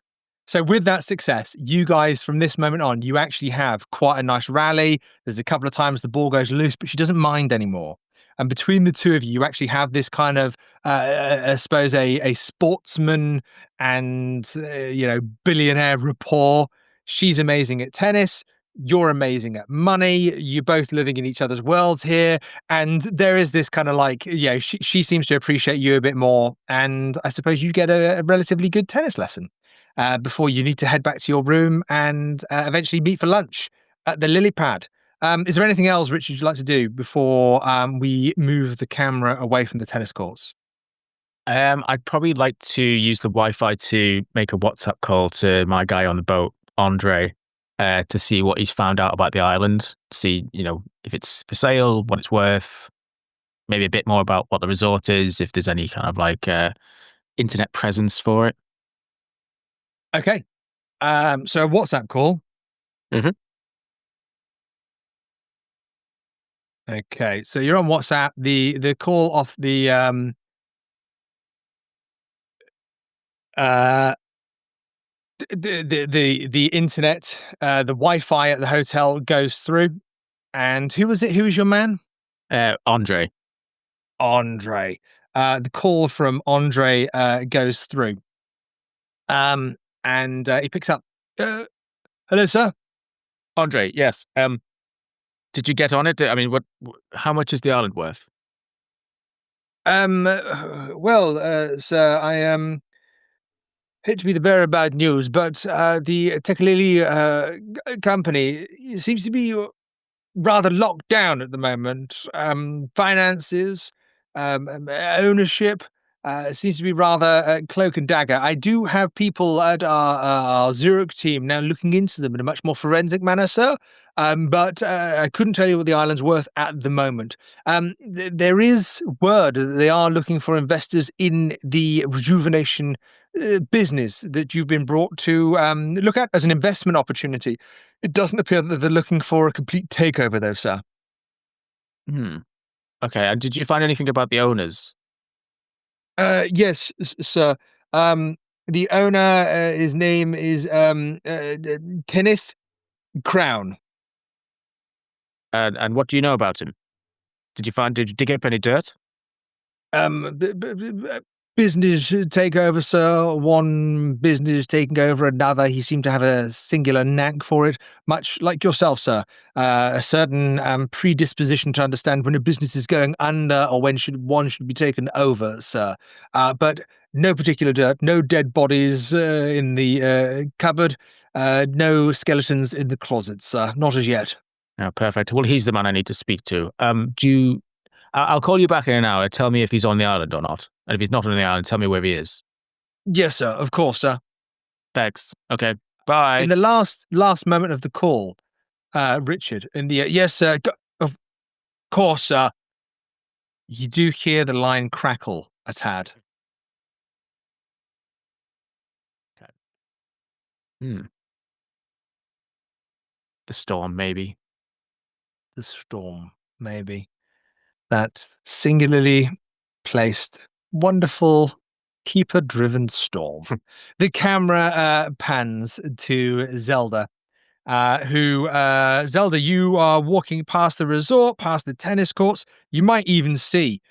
So with that success, you guys, from this moment on, you actually have quite a nice rally. There's a couple of times the ball goes loose, but she doesn't mind anymore. And between the two of you, you actually have this kind of, I suppose, a sportsman and, billionaire rapport. She's amazing at tennis. You're amazing at money. You're both living in each other's worlds here. And there is this kind of like, she seems to appreciate you a bit more. And I suppose you get a relatively good tennis lesson before you need to head back to your room and eventually meet for lunch at the lily pad. Is there anything else, Richard, you'd like to do before we move the camera away from the tennis courts? I'd probably like to use the Wi-Fi to make a WhatsApp call to my guy on the boat, Andre, to see what he's found out about the island. See, if it's for sale, what it's worth, maybe a bit more about what the resort is, if there's any kind of like internet presence for it. Okay. So a WhatsApp call. Mm-hmm. Okay, so you're on WhatsApp. The call off the internet, the Wi-Fi at the hotel goes through. And who was it? Who was your man? Andre. Andre. The call from Andre goes through. And he picks up. Hello, sir. Andre, yes. Did you get on it? I mean, how much is the island worth? Well, sir, I hate to be the bearer of bad news, but the Tekelili company seems to be rather locked down at the moment. Finances, ownership seems to be rather cloak and dagger. I do have people at our Zurich team now looking into them in a much more forensic manner, sir. But I couldn't tell you what the island's worth at the moment. There is word that they are looking for investors in the rejuvenation business that you've been brought to look at as an investment opportunity. It doesn't appear that they're looking for a complete takeover, though, sir. Okay, and did you find anything about the owners? Yes, sir. The owner, his name is Kenneth Crown. And what do you know about him? Did you dig up any dirt? Business takeover, sir. One business taking over another. He seemed to have a singular knack for it, much like yourself, sir. A certain predisposition to understand when a business is going under or when one should be taken over, sir. But no particular dirt, no dead bodies in the cupboard, no skeletons in the closets, sir. Not as yet. Oh, perfect. Well, he's the man I need to speak to. I'll call you back in an hour. Tell me if he's on the island or not. And if he's not on the island, tell me where he is. Yes, sir. Of course, sir. Thanks. Okay. Bye. In the last moment of the call, Richard, yes, sir. Of course, sir. You do hear the line crackle a tad. Okay. The storm, maybe. The storm, maybe. That singularly placed, wonderful, keeper-driven storm. The camera pans to Zelda, Zelda, you are walking past the resort, past the tennis courts. You might even see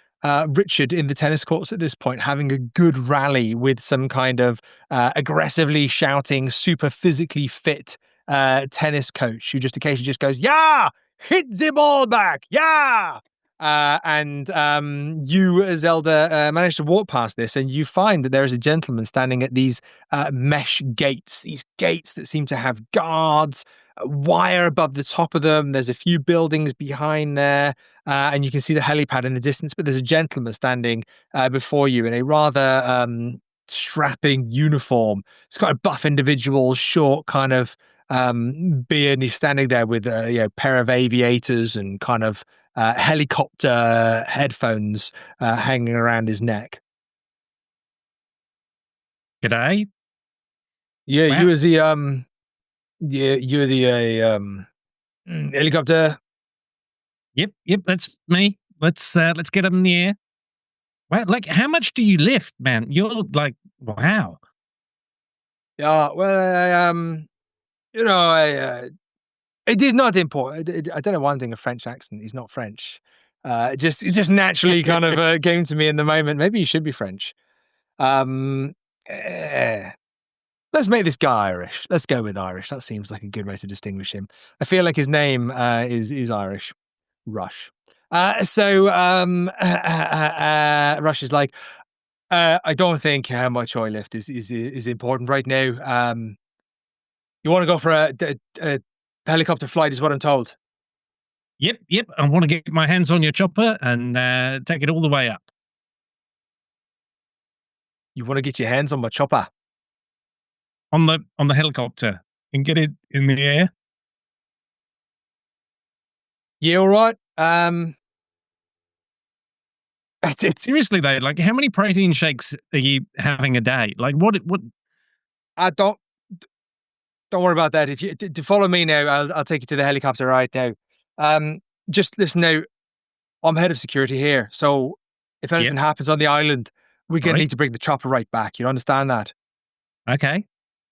Richard in the tennis courts at this point having a good rally with some kind of aggressively shouting, super physically fit tennis coach who just occasionally just goes, "Yeah! Hit the ball back! Yeah!" And you, Zelda, manage to walk past this, and you find that there is a gentleman standing at these mesh gates, these gates that seem to have guards, wire above the top of them. There's a few buildings behind there, and you can see the helipad in the distance, but there's a gentleman standing before you in a rather strapping uniform. It's quite a buff individual, short kind of beard, and he's standing there with a pair of aviators and kind of helicopter headphones hanging around his neck. G'day. Yeah, Wow. you as the you're the helicopter. Yep, that's me. Let's get up in the air. Well, like, how much do you lift, man? You're like, wow. Yeah, well, it is not important. I don't know why I'm doing a French accent. He's not French. It just naturally kind of came to me in the moment. Maybe he should be French. Eh, let's make this guy Irish. Let's go with Irish. That seems like a good way to distinguish him. I feel like his name is Irish. Rush. So Rush is like, I don't think how much I lift is important right now. You want to go for a helicopter flight, is what I'm told. Yep. I want to get my hands on your chopper and take it all the way up. You want to get your hands on my chopper? On the helicopter and get it in the air? Yeah, all right. Seriously though, like, how many protein shakes are you having a day? Like, what? I don't worry about that. If you to follow me now, I'll take you to the helicopter right now. Just listen now. I'm head of security here, so if anything happens on the island, we're gonna need to bring the chopper right back. You understand that? Okay.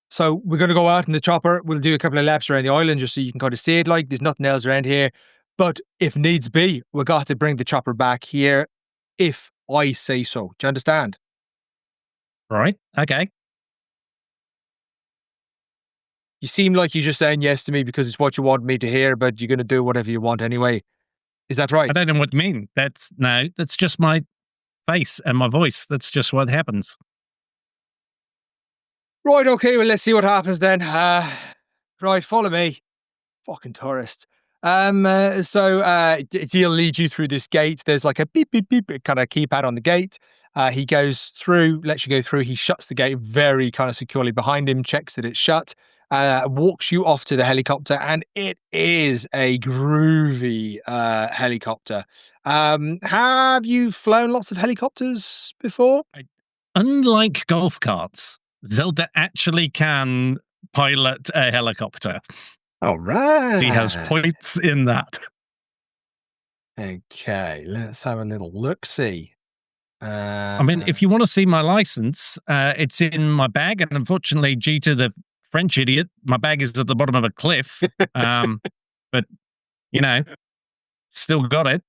So we're gonna go out in the chopper. We'll do a couple of laps around the island just so you can kind of see it. Like, there's nothing else around here. But if needs be, we got to bring the chopper back here if I say so. Do you understand? Right. Okay. You seem like you're just saying yes to me because it's what you want me to hear, but you're going to do whatever you want anyway. Is that right? I don't know what you mean. That's just my face and my voice. That's just what happens. Right, okay, well, let's see what happens then. Right, follow me. Fucking tourist. So he'll lead you through this gate. There's like a beep, beep, beep kind of keypad on the gate. He goes through, lets you go through. He shuts the gate very kind of securely behind him, checks that it's shut, walks you off to the helicopter, and it is a groovy helicopter. Have you flown lots of helicopters before? Unlike golf carts, Zelda actually can pilot a helicopter. All right. He has points in that. Okay, let's have a little look-see. I mean, if you want to see my license, it's in my bag, and unfortunately, due to the French idiot, my bag is at the bottom of a cliff. But, still got it.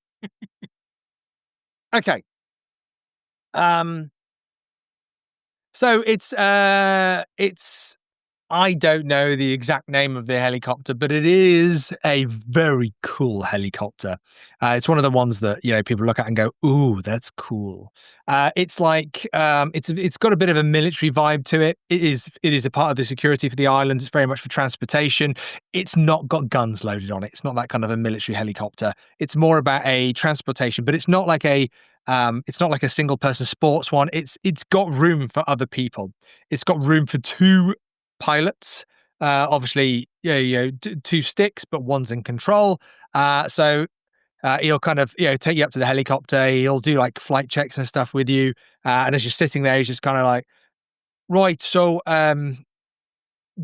Okay. So it's I don't know the exact name of the helicopter, but it is a very cool helicopter. It's one of the ones that, people look at and go, "Ooh, that's cool." It's like it's got a bit of a military vibe to it. It is a part of the security for the island. It's very much for transportation. It's not got guns loaded on it. It's not that kind of a military helicopter. It's more about a transportation, but it's not like a single person sports one. It's got room for other people. It's got room for two pilots, obviously, two sticks, but one's in control. So he'll kind of, take you up to the helicopter. He'll do like flight checks and stuff with you. And as you're sitting there, he's just kind of like, right. So,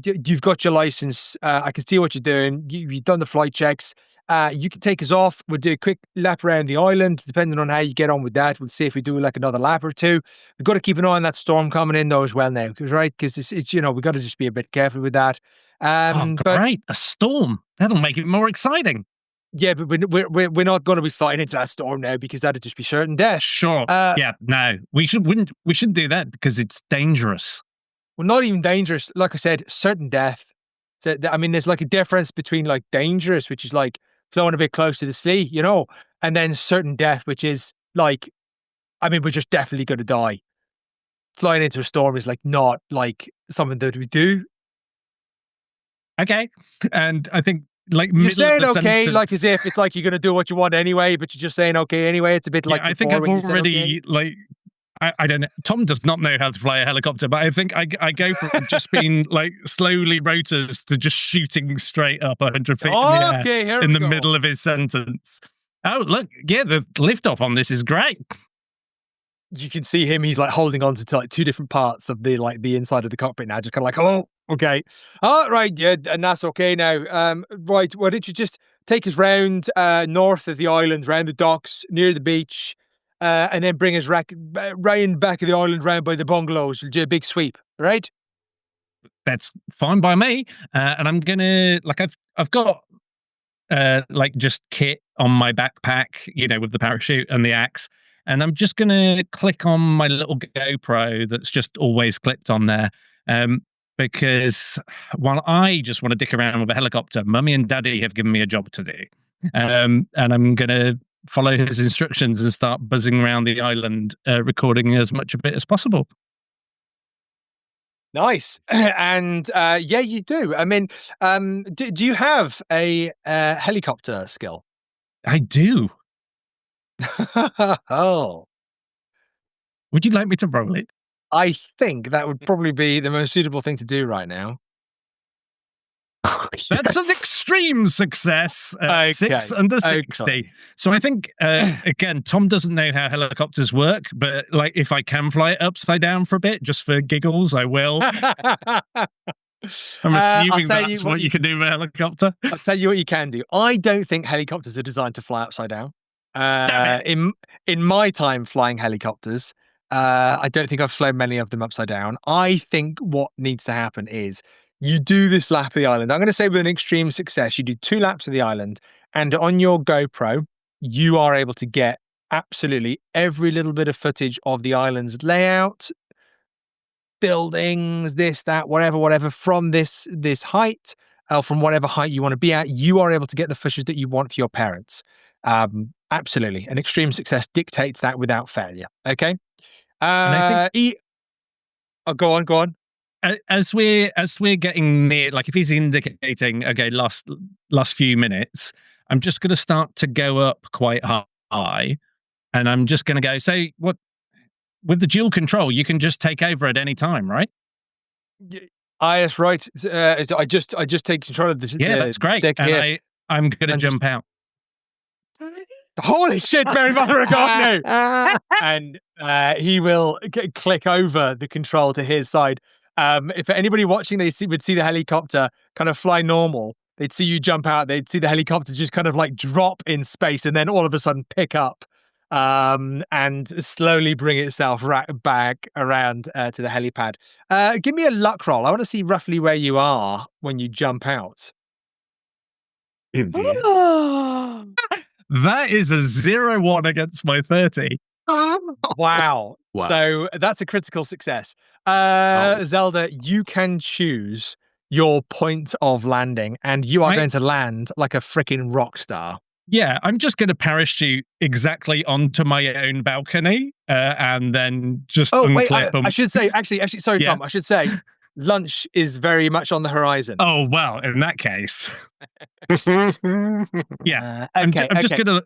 you've got your license. I can see what you're doing. You've done the flight checks. You can take us off. We'll do a quick lap around the island. Depending on how you get on with that, we'll see if we do like another lap or two. We've got to keep an eye on that storm coming in though as well now, because it's we've got to just be a bit careful with that. Great, a storm. That'll make it more exciting. Yeah, but we're not going to be fighting into that storm now because that'd just be certain death. Sure. No, we shouldn't do that because it's dangerous. Well, not even dangerous. Like I said, certain death. So, I mean, there's like a difference between like dangerous, which is like flowing a bit close to the sea, and then certain death, which is like, I mean, we're just definitely going to die. Flying into a storm is like not like something that we do. Okay. And I think like you're saying okay, sentence, like as if it's like you're going to do what you want anyway, but you're just saying okay anyway. It's a bit like I think I've already like. I don't know. Tom does not know how to fly a helicopter, but I think I go from just being like slowly rotors to just shooting straight up 100 feet in the middle of his sentence. Oh, look. Yeah, the liftoff on this is great. You can see him. He's like holding on to like two different parts of the inside of the cockpit now, just kind of like, oh, okay. Oh, right. Yeah. And that's okay now. Right. Why don't you just take us round north of the island, round the docks, near the beach. and then bring us round back of the island, round by the bungalows. We'll do a big sweep, right? That's fine by me. And I'm gonna I've got just kit on my backpack, with the parachute and the axe. And I'm just gonna click on my little GoPro that's just always clipped on there. Because while I just want to dick around with a helicopter, Mummy and Daddy have given me a job to do. And I'm gonna follow his instructions and start buzzing around the island, recording as much of it as possible. Nice. And yeah, you do. I mean, do you have a helicopter skill? I do. Oh. Would you like me to roll it? I think that would probably be the most suitable thing to do right now. That's an extreme success. 6 under 60. Okay. So I think, again, Tom doesn't know how helicopters work, but if I can fly it upside down for a bit, just for giggles, I will. I'm assuming that's what you can do with a helicopter. I'll tell you what you can do. I don't think helicopters are designed to fly upside down. In my time flying helicopters, I don't think I've flown many of them upside down. I think what needs to happen is you do this lap of the island. I'm going to say with an extreme success, you do 2 laps of the island, and on your GoPro, you are able to get absolutely every little bit of footage of the island's layout, buildings, this, that, whatever, from this height, from whatever height you want to be at. You are able to get the footage that you want for your parents. Absolutely. An extreme success dictates that without failure. Okay? Go on. As we're getting near, if he's indicating, okay, last few minutes, I'm just going to start to go up quite high, and I'm just going to go. So what? With the dual control, you can just take over at any time, right? That's right. I just take control of this. Yeah, that's great. And I'm going to jump out. Holy shit, Mary Mother of God, no! And he will click over the control to his side. If anybody watching, would see the helicopter kind of fly normal. They'd see you jump out. They'd see the helicopter just kind of drop in space and then all of a sudden pick up and slowly bring itself back around to the helipad. Give me a luck roll. I want to see roughly where you are when you jump out. That is a 0-1 against my 30. Wow. So that's a critical success. Zelda, you can choose your point of landing, and you are going to land like a freaking rock star. Yeah, I'm just going to parachute exactly onto my own balcony and then just unclip them. I should say, actually, sorry, yeah. Tom, I should say, lunch is very much on the horizon. Oh, well, in that case. Yeah, I'm just going to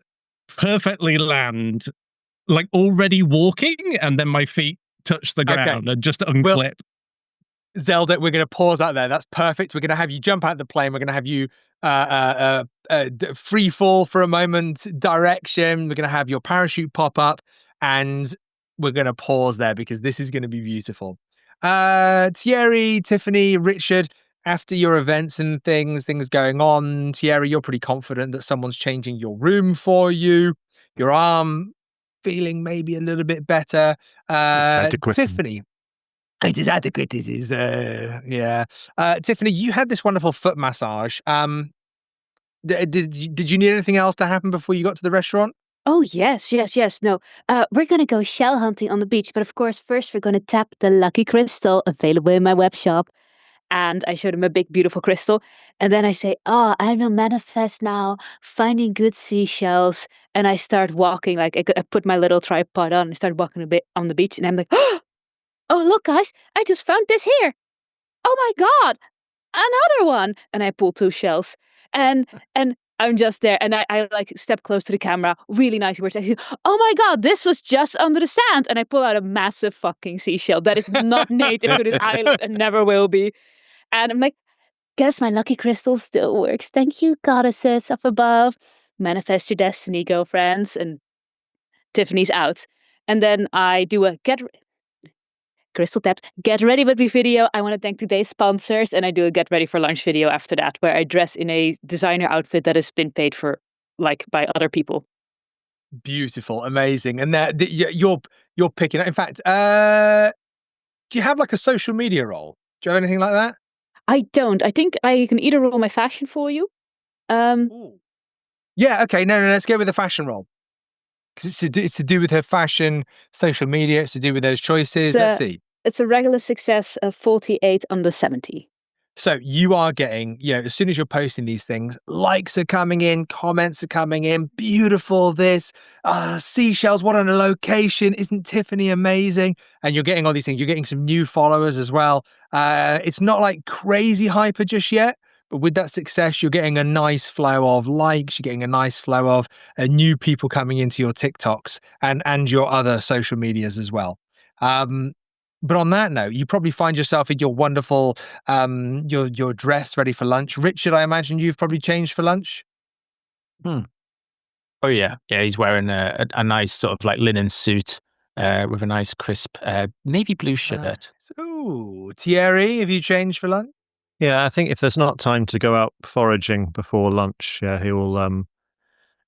perfectly land, already walking, and then my feet touch the ground and just unclip. Well, Zelda, we're going to pause out there. That's perfect. We're going to have you jump out the plane. We're going to have you free fall for a moment, direction. We're going to have your parachute pop up, and we're going to pause there because this is going to be beautiful. Thierri, Tifanni, Richard, after your events and things going on, Thierri, you're pretty confident that someone's changing your room for you. Your arm feeling maybe a little bit better. Tifanni. It is adequate. It is, yeah. Tifanni, you had this wonderful foot massage. Did you need anything else to happen before you got to the restaurant? Oh, yes. No, we're going to go shell hunting on the beach. But of course, first we're going to tap the lucky crystal available in my web shop. And I showed him a big, beautiful crystal. And then I say, I will manifest now, finding good seashells. And I start walking, I put my little tripod on and start walking a bit on the beach. And I'm like, oh, look, guys, I just found this here. Oh, my God, another one. And I pull 2 shells. And I'm just there. And I step close to the camera, really nice words. I say, oh, my God, this was just under the sand. And I pull out a massive fucking seashell that is not native to this island and never will be. And I'm like, guess my lucky crystal still works. Thank you, goddesses up above. Manifest your destiny, girlfriends. And Tiffany's out. And then I do a crystal taps, get ready with me video. I want to thank today's sponsors. And I do a get ready for lunch video after that, where I dress in a designer outfit that has been paid for, by other people. Beautiful, amazing, and you're picking. In fact, do you have like a social media role? Do you have anything like that? I don't. I think I can either roll my fashion for you. Ooh. Yeah. Okay. No. Let's go with the fashion role because it's to do with her fashion, social media. It's to do with those choices. Let's see. It's a regular success of 48 under 70. So you are getting, as soon as you're posting these things, likes are coming in, comments are coming in. Beautiful, this seashells. What on a location? Isn't Tifanni amazing? And you're getting all these things. You're getting some new followers as well. It's not like crazy hyper just yet, but with that success, you're getting a nice flow of likes. You're getting a nice flow of new people coming into your TikToks and your other social medias as well. But on that note, you probably find yourself in your wonderful, your dress ready for lunch. Richard, I imagine you've probably changed for lunch. Oh yeah, he's wearing a nice sort of like linen suit with a nice crisp navy blue shirt. So, Thierri, have you changed for lunch? Yeah, I think if there's not time to go out foraging before lunch,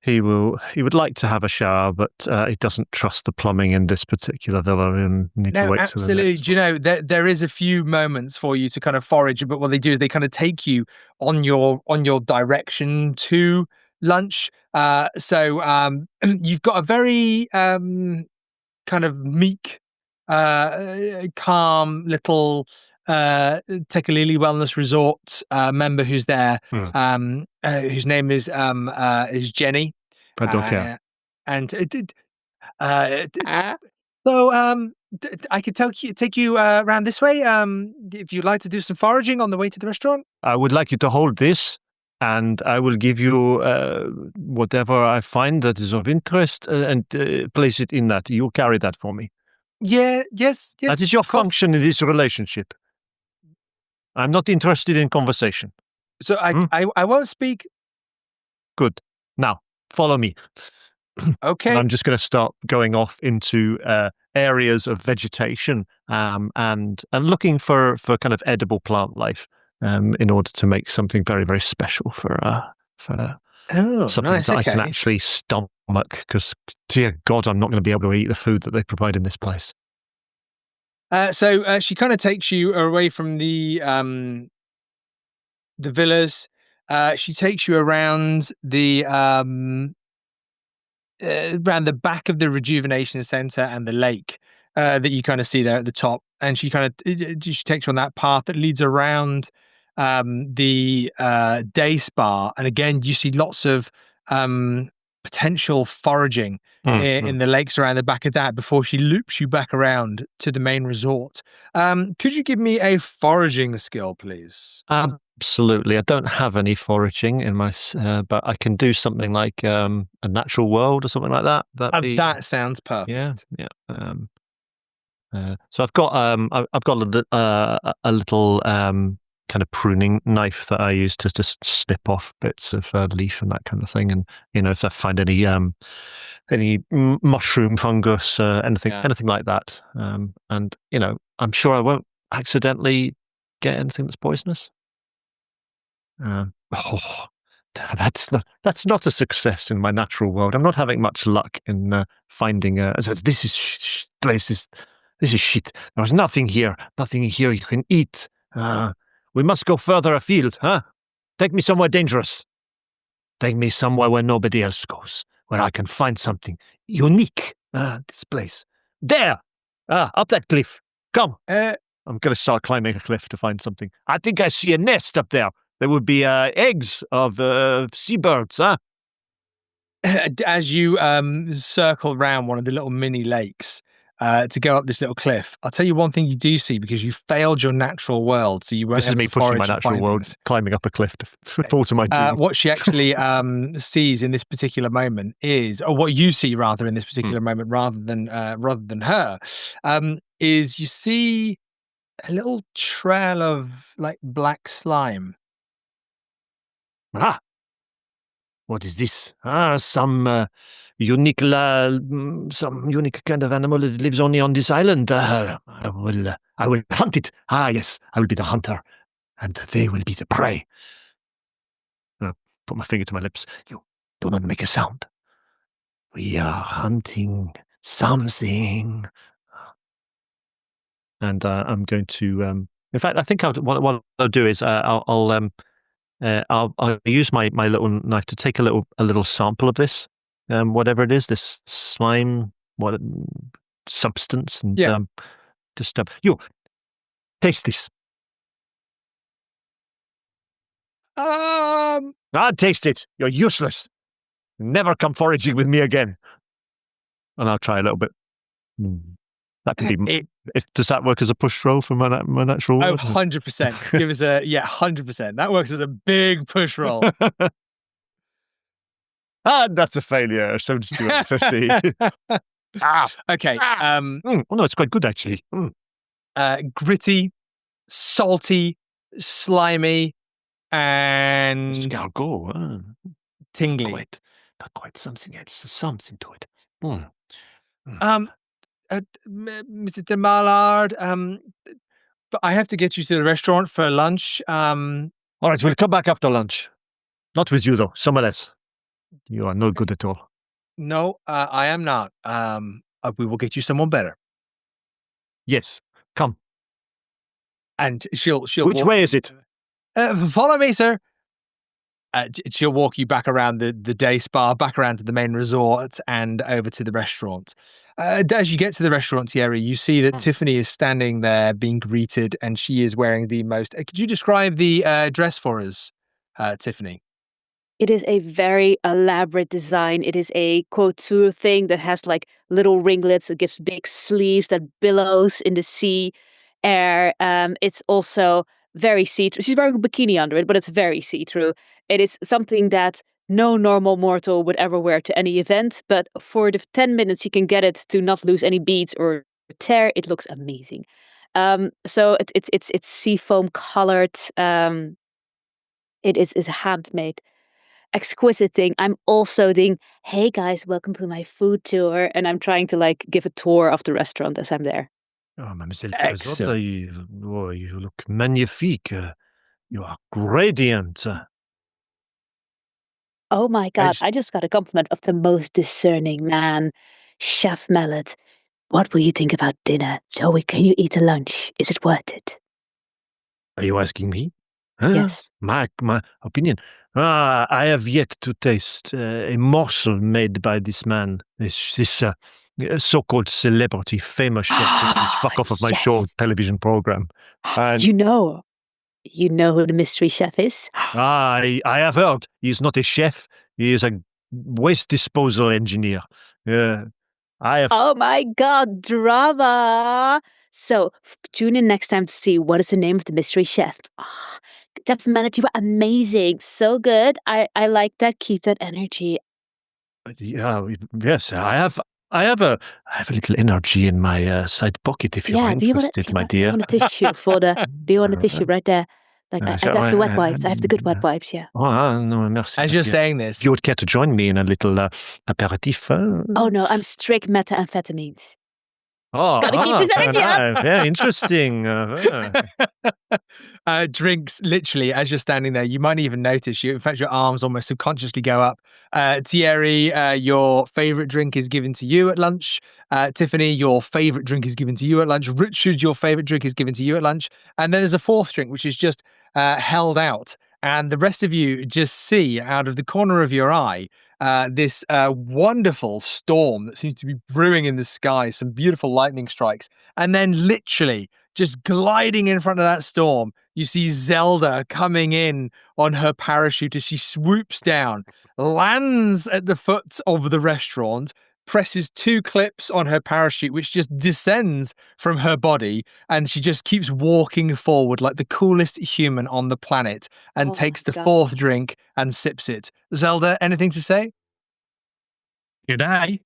he would like to have a shower, but he doesn't trust the plumbing in this particular villa and need to wait absolutely. till the next Do there is a few moments for you to kind of forage, but what they do is they kind of take you on your direction to lunch. So you've got a very kind of meek, calm little Tekelili Wellness Resort member who's there, whose name is Jenny. I don't care. And so I could take you around this way if you'd like to do some foraging on the way to the restaurant. I would like you to hold this, and I will give you whatever I find that is of interest and place it in that. You carry that for me. Yeah, yes. That is your function in this relationship. I'm not interested in conversation. So I won't speak. Good. Now, follow me. Okay. I'm just going to start going off into areas of vegetation and looking for kind of edible plant life in order to make something very, very special for something nice. that I can actually stomach, because, dear God, I'm not going to be able to eat the food that they provide in this place. So she kind of takes you away from the villas. She takes you around around the back of the rejuvenation center and the lake that you kind of see there at the top, and she takes you on that path that leads around the day spa, and again you see lots of potential foraging in the lakes around the back of that before she loops you back around to the main resort. Could you give me a foraging skill, please? Absolutely. I don't have any foraging in my, but I can do something like a natural world or something like that. That sounds perfect. Yeah. So I've got a little kind of pruning knife that I use to just snip off bits of leaf and that kind of thing. And if I find any mushroom, fungus, anything like that, and I'm sure I won't accidentally get anything that's poisonous. That's not a success in my natural world. I'm not having much luck in finding. This is shit. There's nothing here you can eat. We must go further afield, huh? Take me somewhere dangerous. Take me somewhere where nobody else goes, where I can find something unique. This place. There! Up that cliff. Come. I'm going to start climbing a cliff to find something. I think I see a nest up there. There would be eggs of seabirds, huh? As you circle around one of the little mini lakes to go up this little cliff, I'll tell you one thing you do see, because you failed your natural world, so you won't. This is me pushing my natural world, climbing up a cliff to fall to my doom. What she actually sees in this particular moment is, or what you see rather in this particular moment, rather than her, is you see a little trail of like black slime. What is this? Some unique kind of animal that lives only on this island. I will hunt it. Yes, I will be the hunter, and they will be the prey. Put my finger to my lips. You do not make a sound. We are hunting something. And I'm going to. In fact, I think what I'll do is I'll use my little knife to take a little sample of this, whatever it is, this slime, substance, and just you taste this. Taste it. You're useless. Never come foraging with me again. And I'll try a little bit. That can be. Does that work as a push roll for my natural? Oh, 100%. Give us 100%. That works as a big push roll. That's a failure. 72 out of 50. Okay. Oh no, it's quite good actually. Gritty, salty, slimy, and tingly. Not quite something else. There's something to it. Mr. Milliard, but I have to get you to the restaurant for lunch. All right, we'll come back after lunch. Not with you though. Someone else. You are no good at all. No, I am not. We will get you someone better. Yes, come. And she'll. Which way is it? Follow me, sir. She'll walk you back around the day spa, back around to the main resort, and over to the restaurant. As you get to the restaurant, Thierri, you see that Tifanni is standing there being greeted, and she is wearing the most. Could you describe the dress for us, Tifanni? It is a very elaborate design. It is a couture thing that has like little ringlets. It gives big sleeves that billows in the sea air. It's also very see-through. She's wearing a bikini under it, but it's very see-through. It is something that no normal mortal would ever wear to any event. But for the 10 minutes you can get it to not lose any beads or tear, it looks amazing. So it's seafoam colored. It is handmade. Exquisite thing. I'm also doing, hey guys, welcome to my food tour, and I'm trying to like give a tour of the restaurant as I'm there. Oh, Mademoiselle Trezotta, you look magnifique. You are radiant. Oh my god, I just got a compliment of the most discerning man, Chef Mallet. What will you think about dinner? Joey, can you eat a lunch? Is it worth it? Are you asking me? Yes. My opinion. I have yet to taste a morsel made by this man, this so-called celebrity, famous chef. Please fuck off of my show television program. And you know who the mystery chef is? I have heard. He's not a chef. He is a waste disposal engineer. Oh my god, drama! So, tune in next time to see what is the name of the mystery chef. Definitely, you were amazing. So good. I like that. Keep that energy. Yeah, yes, I have a little energy in my side pocket if you're interested, my dear. Do you want a tissue do you want a tissue right there? Like, I got the wet wipes. I have the good wet wipes, yeah. No, merci. As you're saying this. If you would care to join me in a little aperitif. Oh, no, I'm strict methamphetamines. Gotta keep this energy up. Very interesting. Drinks, literally, as you're standing there, you might even notice in fact, your arms almost subconsciously go up. Thierri, your favorite drink is given to you at lunch. Tifanni, your favorite drink is given to you at lunch. Richard, your favorite drink is given to you at lunch. And then there's a fourth drink, which is just held out. And the rest of you just see out of the corner of your eye this wonderful storm that seems to be brewing in the sky, some beautiful lightning strikes. And then literally just gliding in front of that storm, you see Zelda coming in on her parachute as she swoops down, lands at the foot of the restaurant, presses 2 clips on her parachute, which just descends from her body, and she just keeps walking forward like the coolest human on the planet and takes the fourth drink and sips it. Zelda, anything to say? Good day.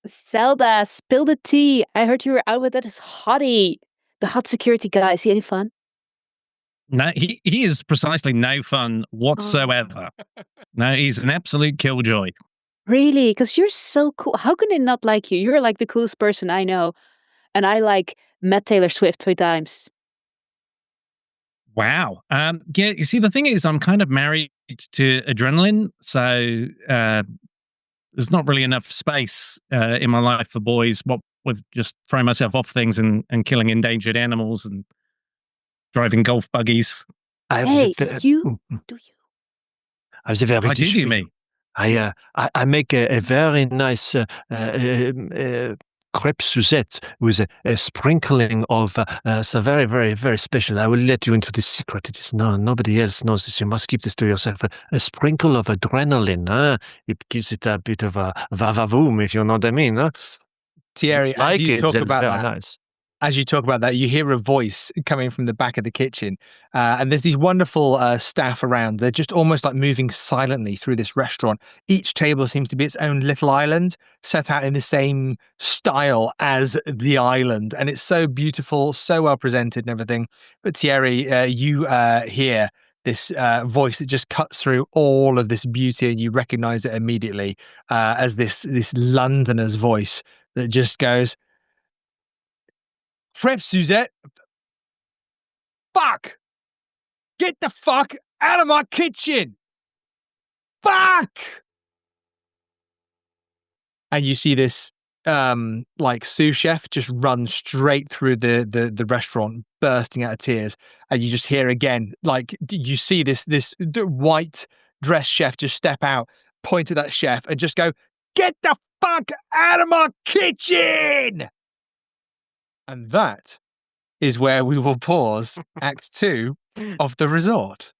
Zelda, spill the tea. I heard you were out with that hottie. The hot security guy. Is he any fun? No, he is precisely no fun whatsoever. No, he's an absolute killjoy. Really? Because you're so cool. How can they not like you? You're like the coolest person I know. And I met Taylor Swift 3 times. Wow. Yeah, you see, the thing is, I'm kind of married to adrenaline. So there's not really enough space in my life for boys. What with just throwing myself off things and killing endangered animals and driving golf buggies. Hey, do you? I was a very I do me. I make a very nice crepe Suzette with a sprinkling of some very, very, very special. I will let you into the secret. It is nobody else knows this. You must keep this to yourself. A sprinkle of adrenaline. It gives it a bit of a va-va-voom, if you know what I mean. Thierry, as you talk about that, nice. As you talk about that, you hear a voice coming from the back of the kitchen. And there's these wonderful staff around. They're just almost like moving silently through this restaurant. Each table seems to be its own little island, set out in the same style as the island. And it's so beautiful, so well presented and everything. But Thierry, you hear this voice that just cuts through all of this beauty, and you recognize it immediately as this Londoner's voice that just goes, "Crepe Suzette, fuck! Get the fuck out of my kitchen! Fuck!" And you see this like sous chef just run straight through the restaurant, bursting out of tears, and you just hear again, like you see this white dress chef just step out, point at that chef, and just go, "Get the fuck out of my kitchen!" And that is where we will pause Act 2 of The Resort.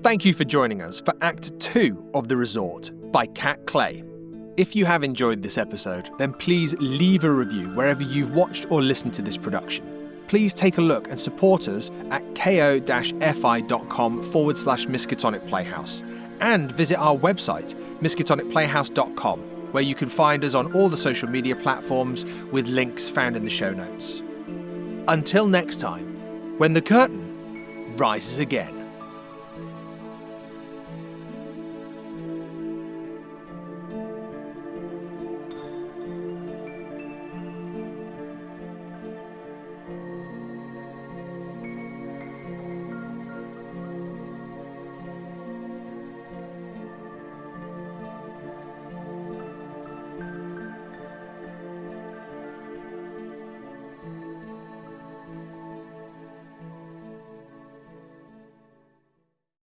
Thank you for joining us for Act 2 of The Resort by Cat Clay. If you have enjoyed this episode, then please leave a review wherever you've watched or listened to this production. Please take a look and support us at ko-fi.com/Miskatonic Playhouse, and visit our website, miskatonicplayhouse.com, where you can find us on all the social media platforms with links found in the show notes. Until next time, when the curtain rises again.